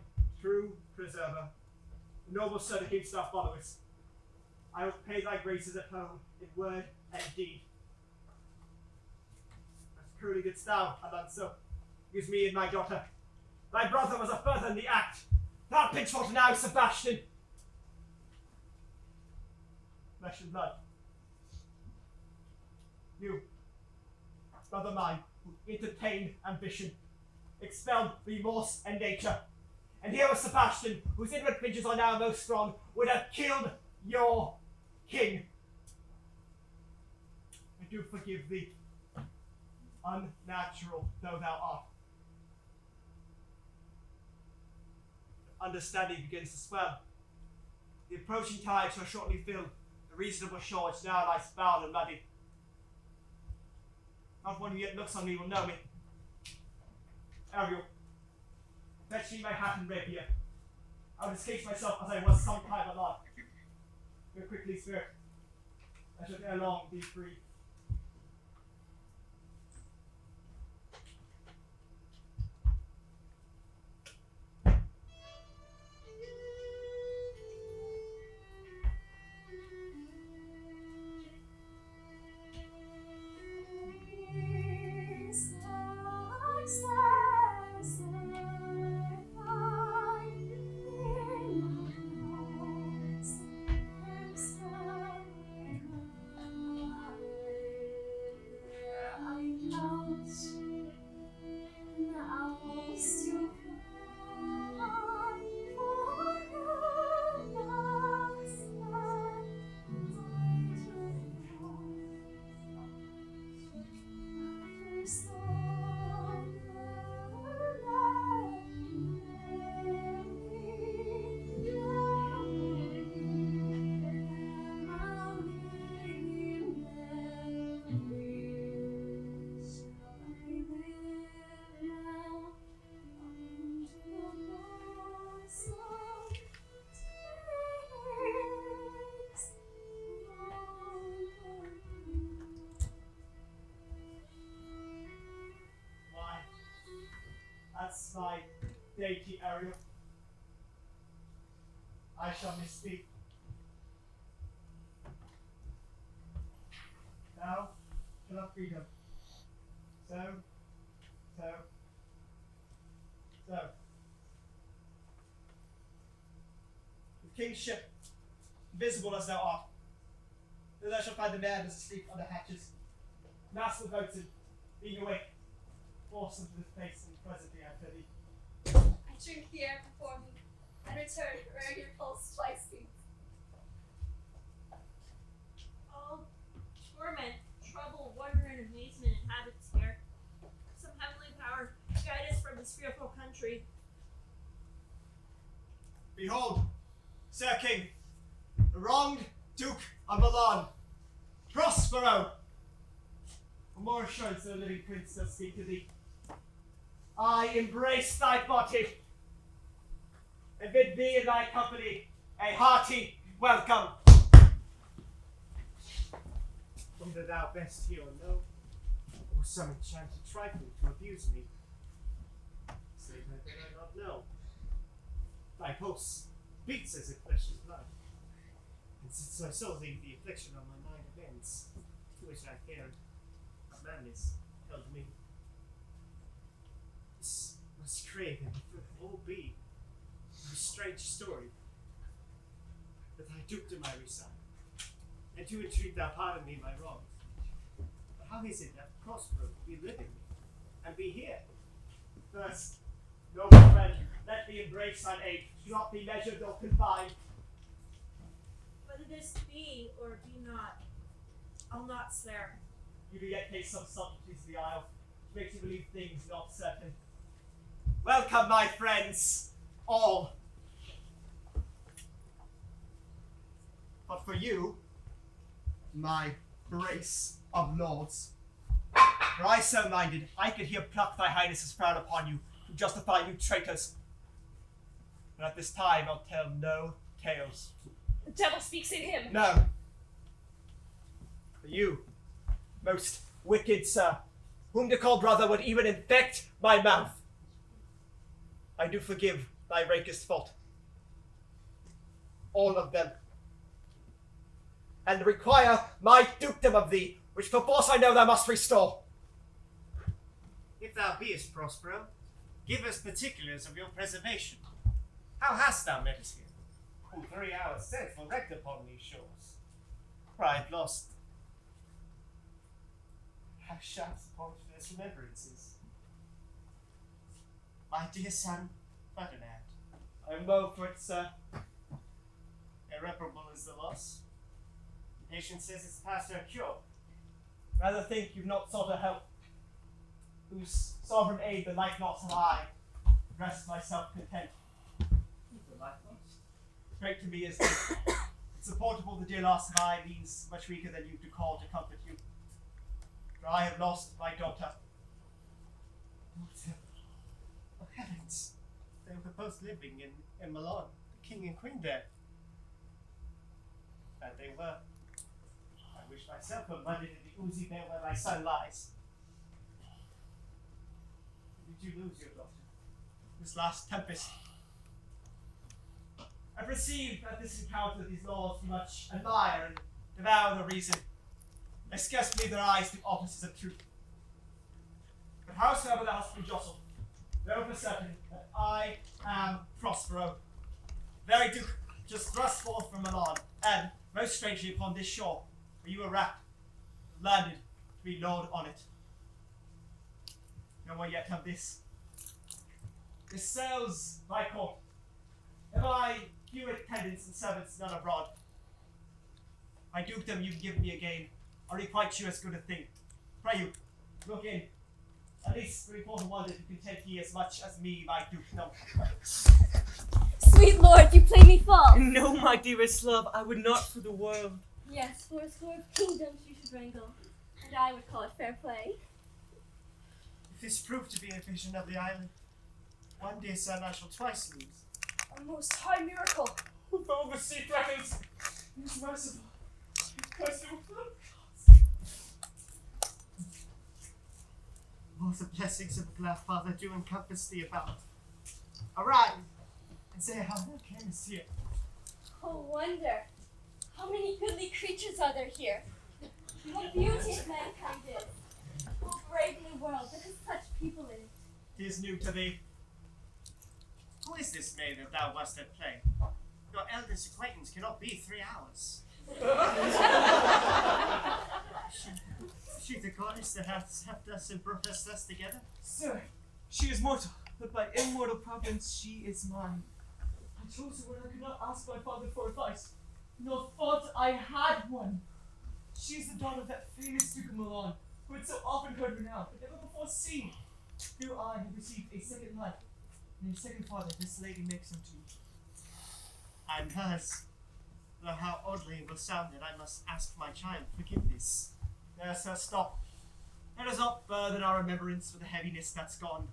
S5: true preserver, noble son against our followers, I will pay thy graces at home in word and deed. As truly didst thou have done so, use me and my daughter. Thy brother was a further in the act. Thou pitchfork now, Sebastian. Flesh and blood. You, brother mine, who entertained ambition, expelled remorse and nature. And here was Sebastian, whose inward pinches are now most strong, would have killed your king. I do forgive thee, unnatural though thou art. Understanding begins to swell. The approaching tide shall shortly fill the reasonable shore which now lies foul and muddy. Not one who yet looks on me will know me. Ariel, fetch me my hat and rapier. I would escape myself as I was some time alive. Go quickly, spirit. I shall ere long be free. That's my dainty Ariel. I shall misspeak. Now, shall have freedom. So. The king's ship, invisible as thou art, there thou shalt find the man as asleep under hatches. Master boatswain, being awake, force into this place and presently after thee.
S6: I drink the air before me, and return where your pulse twice beats.
S8: All torment, trouble, wonder, and amazement inhabits here. Some heavenly power guide us from this fearful country.
S5: Behold, Sir King, the wronged Duke of Milan, Prospero. For more assurance the living prince does speak to thee. I embrace thy body, and bid thee and thy company a hearty welcome.
S14: Whether thou best hear or no, or some enchanted trifle to abuse me, save I did not know. Thy pulse beats as if flesh and blood, and since I saw thee, the affliction on my mind amends, to which I feared madness held me. This must crave and all be a strange story, that I duped to my reside, and to entreat thou pardon me my wrongs. But how is it that Prospero be living me, and be here?
S5: First, noble friend, let me embrace thine aid, do not be measured or confined.
S8: Whether this be or be not, I'll not swear.
S5: You do yet take some subtleties of the isle, which makes you believe things not certain. Welcome, my friends, all. But for you, my brace of lords, were I so minded, I could here pluck thy highness's frown upon you to justify you traitors. But at this time I'll tell no tales.
S11: The devil speaks in him.
S5: No. You, most wicked sir, whom to call brother would even infect my mouth. I do forgive thy rakest fault. All of them. And require my dukedom of thee, which perforce I know thou must restore.
S14: If thou beest Prospero, give us particulars of your preservation. How hast thou met us here? Who 3 hours since were wrecked upon these shores. Pride lost. How shouts upon first remembrances. My dear son, Ferdinand.
S5: I woe for it, sir.
S14: Irreparable is the loss. The patient says it's past her cure.
S5: Rather think you've not sought her help, whose sovereign aid the like not have I. Rest myself content.
S14: The life lost.
S5: Great to me is supportable the dear loss of I means much weaker than you to call to comfort you. For I have lost my daughter.
S14: Oh heavens! They were both living in Milan, the king and queen there. And they were. I wish myself were muddied in the oozy vale where my son lies. Did you lose your daughter?
S5: This last tempest. I perceive at this encounter these laws do much admire and devour the reason. I scarce believe their eyes do offices of truth. But howsoever thou hast been jostled, know for certain that I am Prospero, very duke, just thrust forth from Milan, and, most strangely, upon this shore, where you were wrapped, landed to be lord on it. No more yet of this. This sails my court. Have I few attendants and servants, none abroad? My dukedom you've given me again, are requite you as good a thing. Pray you, look in. At least report a wonder to content ye as much as me, my dukedom.
S3: Sweet lord, you play me false.
S4: No, my dearest love, I would not for the world.
S3: Yes, for a score of kingdoms you should wrangle, and I would call it fair play.
S14: If this prove to be a vision of the island, one dear son I shall twice lose.
S6: A most high miracle.
S4: Though the sea threatens, he is merciful. Merciful.
S14: All the blessings of the glad Father do encompass thee about. Arise, and say how thou camest here.
S3: Oh, wonder. How many goodly creatures are there here? What beauty mankind is. What brave new world that has such people in it.
S5: 'Tis new to thee.
S14: Who is this maid that thou wast at play? Your eldest acquaintance cannot be 3 hours. She the goddess that hath helped us and brought us thus together?
S4: Sir, she is mortal, but by immortal providence she is mine. I chose her when I could not ask my father for advice, nor thought I had one. She is the daughter of that famous Duke of Milan, who had so often heard renown, but never before seen. Through I have received a second life, and a second father this lady makes unto me.
S14: And hers. Though how oddly it will sound that I must ask my child forgiveness.
S5: There, sir, stop. Let us not burden our remembrance with the heaviness that's gone.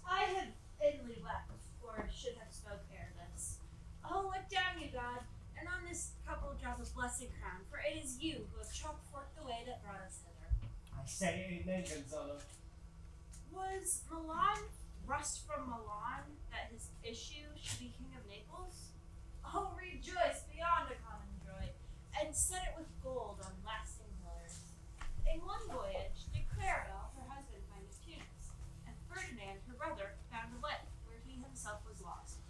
S8: I have inly wept, or should have spoke ere this. Oh, look down, you God, and on this couple drop a blessed crown, for it is you who have chalked forth the way that brought us hither.
S5: I say amen, Gonzalo.
S8: Was Milan thrust from Milan that his issue should be King of Naples? Oh, rejoice beyond a common joy, and set it with gold on lasting pillars. In one voyage, did Claribel her husband find his Tunis, and Ferdinand her brother found a life where he himself was lost.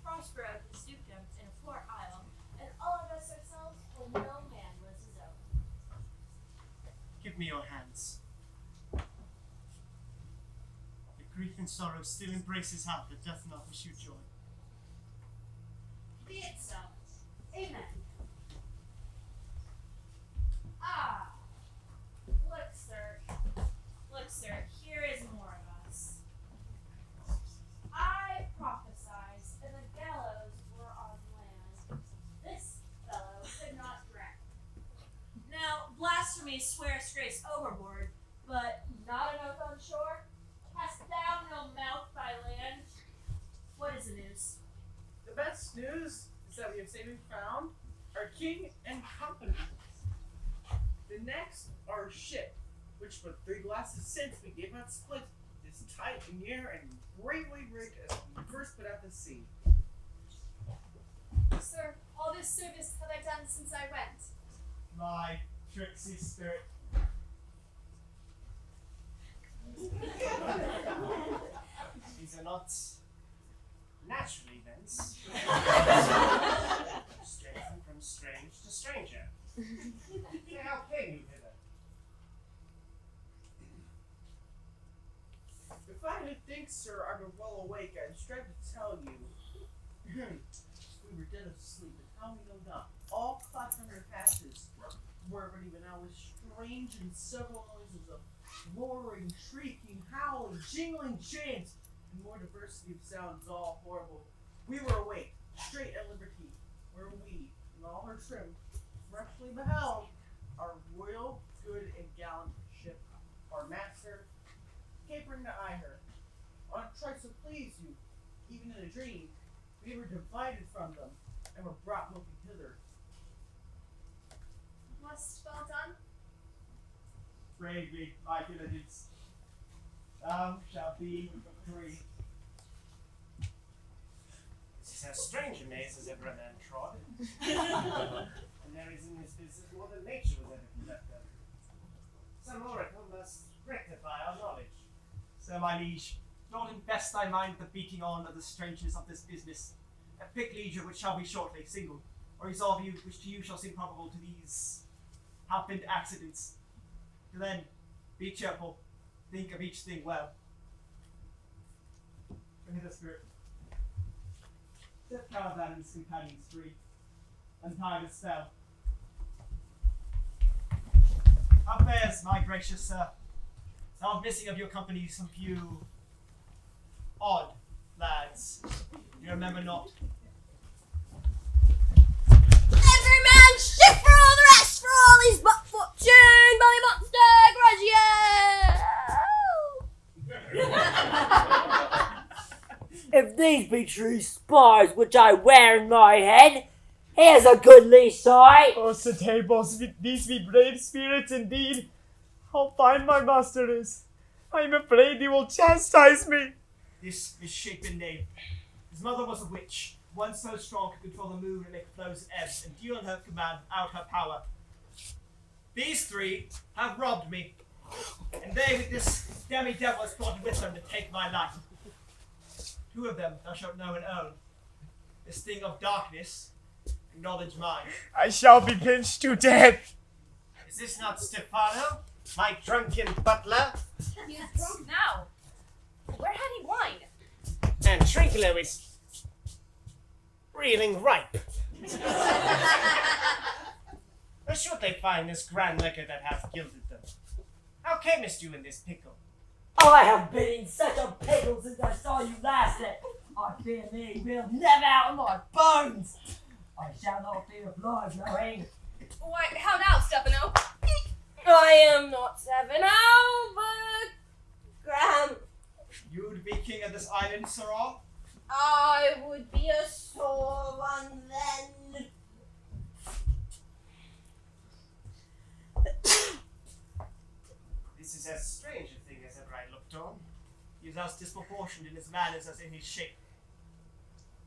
S8: Prospero his dukedom in a poor isle, and all of us ourselves when no man was his own.
S14: Give me your hands. The grief and sorrow still embraces heart that doth not wish you joy.
S8: Be it so. Amen. Ah, look, sir, here is more of us. I prophesied, and the gallows were on land. This fellow could not drown. Now, blasphemy swears grace overboard, but not an oath on shore. Hast thou no mouth by land? What is the news?
S10: The best news is that we have safely found our king and company.
S14: The next, our ship, which but 3 glasses since we gave out split, is tight and near and greatly rigged as we first put out to sea.
S15: Sir, all this service have I done since I went.
S5: My tricksy spirit.
S14: These are not natural events. Strengthen from strange to stranger. Say, how came you hither? If I did think, sir, I were well awake, I'd strive to tell you. We were dead asleep, and how we know not. All clots under passes, wherever even now was strange and several noises of roaring, shrieking, howling, jingling chains, and more diversity of sounds, all horrible. We were awake, straight at liberty, where we, in all her trim, freshly beheld our royal, good, and gallant ship, our master, capering to eye her. On a try to please you, even in a dream, we were divided from them, and were brought looking hither.
S15: Most well done.
S5: Bravely, my diligence. Thou shalt be free.
S14: This is as strange a maze as ever a man trod. And there is in this business more than nature was ever conducted. Some oracle must rectify our knowledge.
S5: Sir, my liege, don't invest thy mind with the beating on of the strangeness of this business. A pick leisure which shall be shortly single, or resolve you which to you shall seem probable to these happened accidents. Till then, be cheerful, think of each thing well. Bring hither, spirit. Set Caravan and his companions free. Untie the spell. How fares, my gracious sir? Now missing of your company some few odd lads. You remember not?
S13: Every man shift for all the rest, for all his butt fortune, belly monster, graduate!
S12: If these be true spars which I wear in my head, here's a goodly sight.
S7: Oh, Sir Tabos, these be brave spirits indeed. How fine my master is. I am afraid he will chastise me.
S5: This misshapen knave. His mother was a witch, one so strong could control the moon and make flows and ebbs, and deal in her command out her power. These 3 have robbed me, and they with this demi-devil has plotted with them to take my life. 2 of them thou shalt know and own. This thing of darkness, acknowledge mine.
S7: I shall be pinched to death.
S14: Is this not Stefano, my drunken butler?
S11: He is drunk now. Where had he wine?
S14: And Trinculo is reeling ripe. Where should they find this grand liquor that hath gilded them? How camest you in this pickle?
S12: I have been in such a pickle since I saw you last that I fear me will never out of my bones. I shall not fear flies, no aim.
S11: Why, how now, Stefano?
S13: I am not 7 Albert Graham.
S5: You would be king of this island, Sirrah?
S13: I would be a sore one then.
S14: This is as strange a thing as ever I looked on.
S5: He is as disproportioned in his manners as in his shape.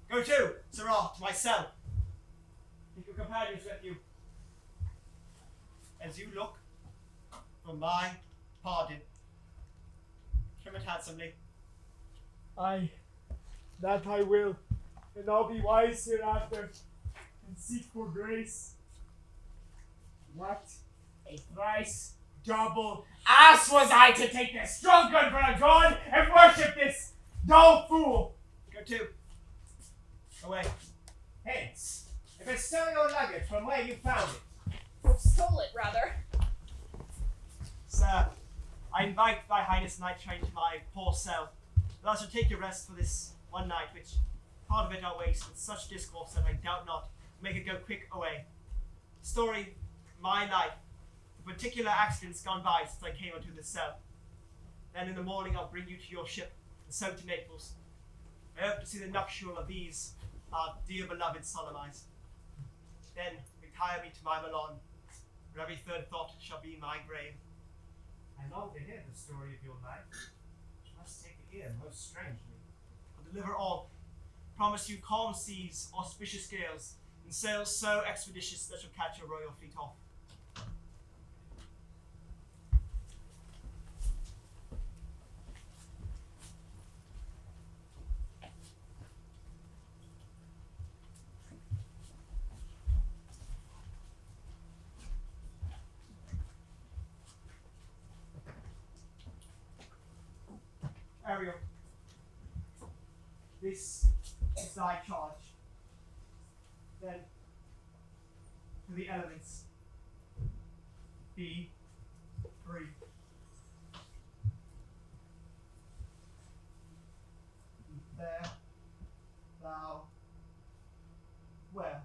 S5: Go to, Sirrah, to my cell. Take your companions with you. As you look, for my pardon. Trim it handsomely.
S7: Aye, that I will, and I'll be wise hereafter, and seek for grace. What a thrice double ass was I to take this drunkard for a god and worship this dull fool!
S5: Go to. Away.
S14: Hence, if it's still your luggage from where you found it.
S11: Or stole it, rather.
S5: Sir, I invite thy highness knight train to my poor cell. Thou shalt take your rest for this one night, which part of it I'll waste with such discourse that I doubt not make it go quick away. Story, my life, the particular accidents gone by since I came unto this cell. Then in the morning I'll bring you to your ship, and so to Naples. I hope to see the nuptial of these, our dear beloved solemnized. Then retire me to my Milan, For every third thought shall be my grave.
S14: I long to hear the story of your life, which must take a ear most strangely.
S5: I'll deliver all. Promise you calm seas, auspicious gales, and sails so expeditious that shall catch your royal fleet off. Ariel, this is thy charge. Then, to the elements, be free. There thou well.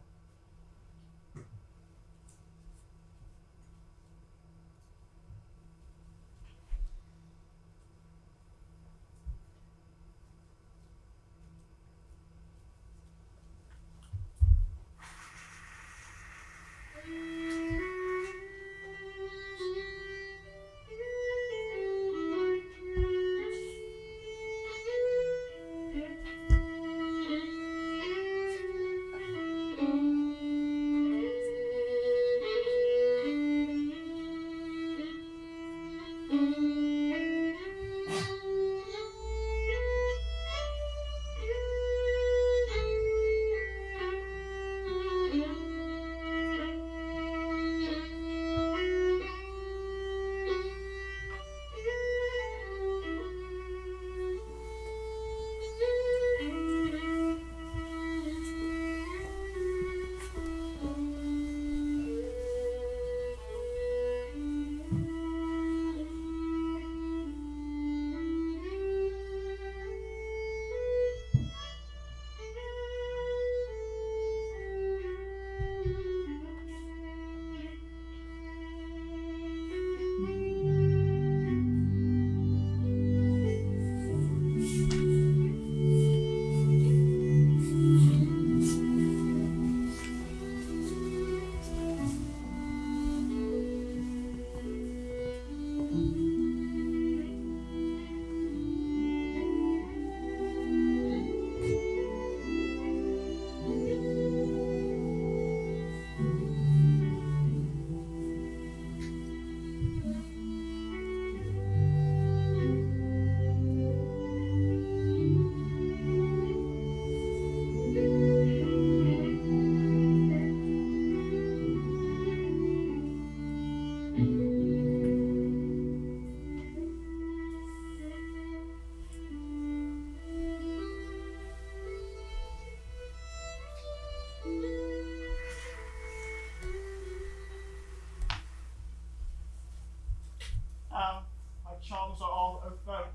S5: My charms are all overthrown.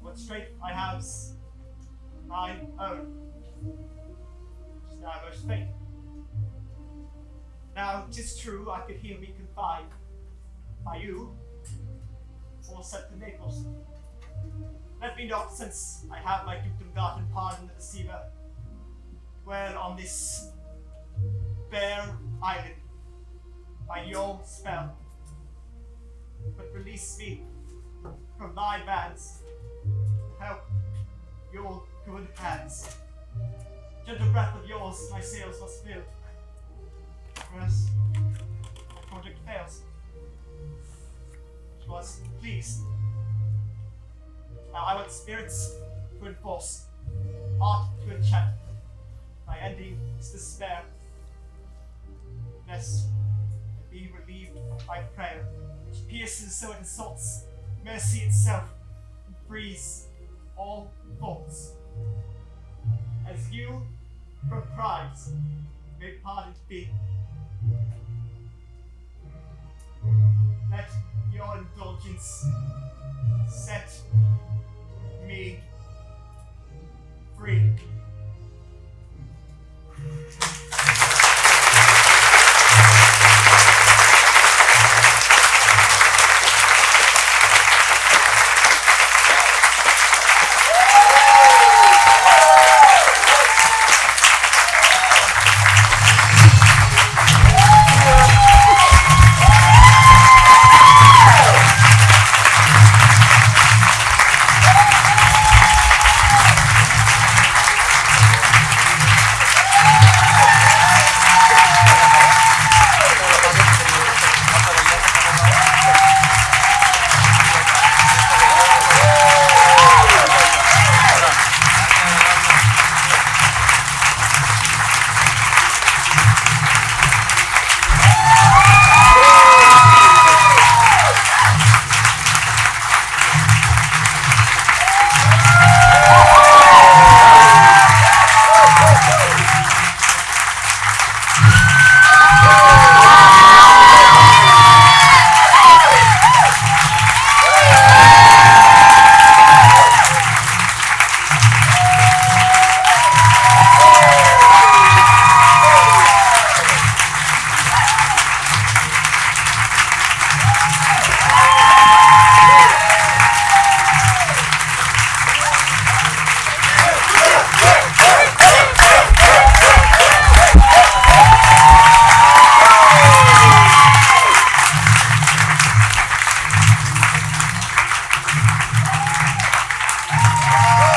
S5: What strength I have's mine own, which is now most faint. Now 'tis true I could here be confined by you, or sent to Naples. Let me not, since I have my dukedom got and pardon the deceiver, dwell on this bare island by your spell, but release me from thy bands to help your good hands. Gentle breath of yours my sails must fill, whereas my project fails, which was pleased. Now I want spirits to enforce, art to enchant. My ending is despair. Lest I be relieved by prayer, which pierces so it insults mercy itself and frees all thoughts. As you from crimes may pardoned be, let your indulgence set me free.
S2: Woo!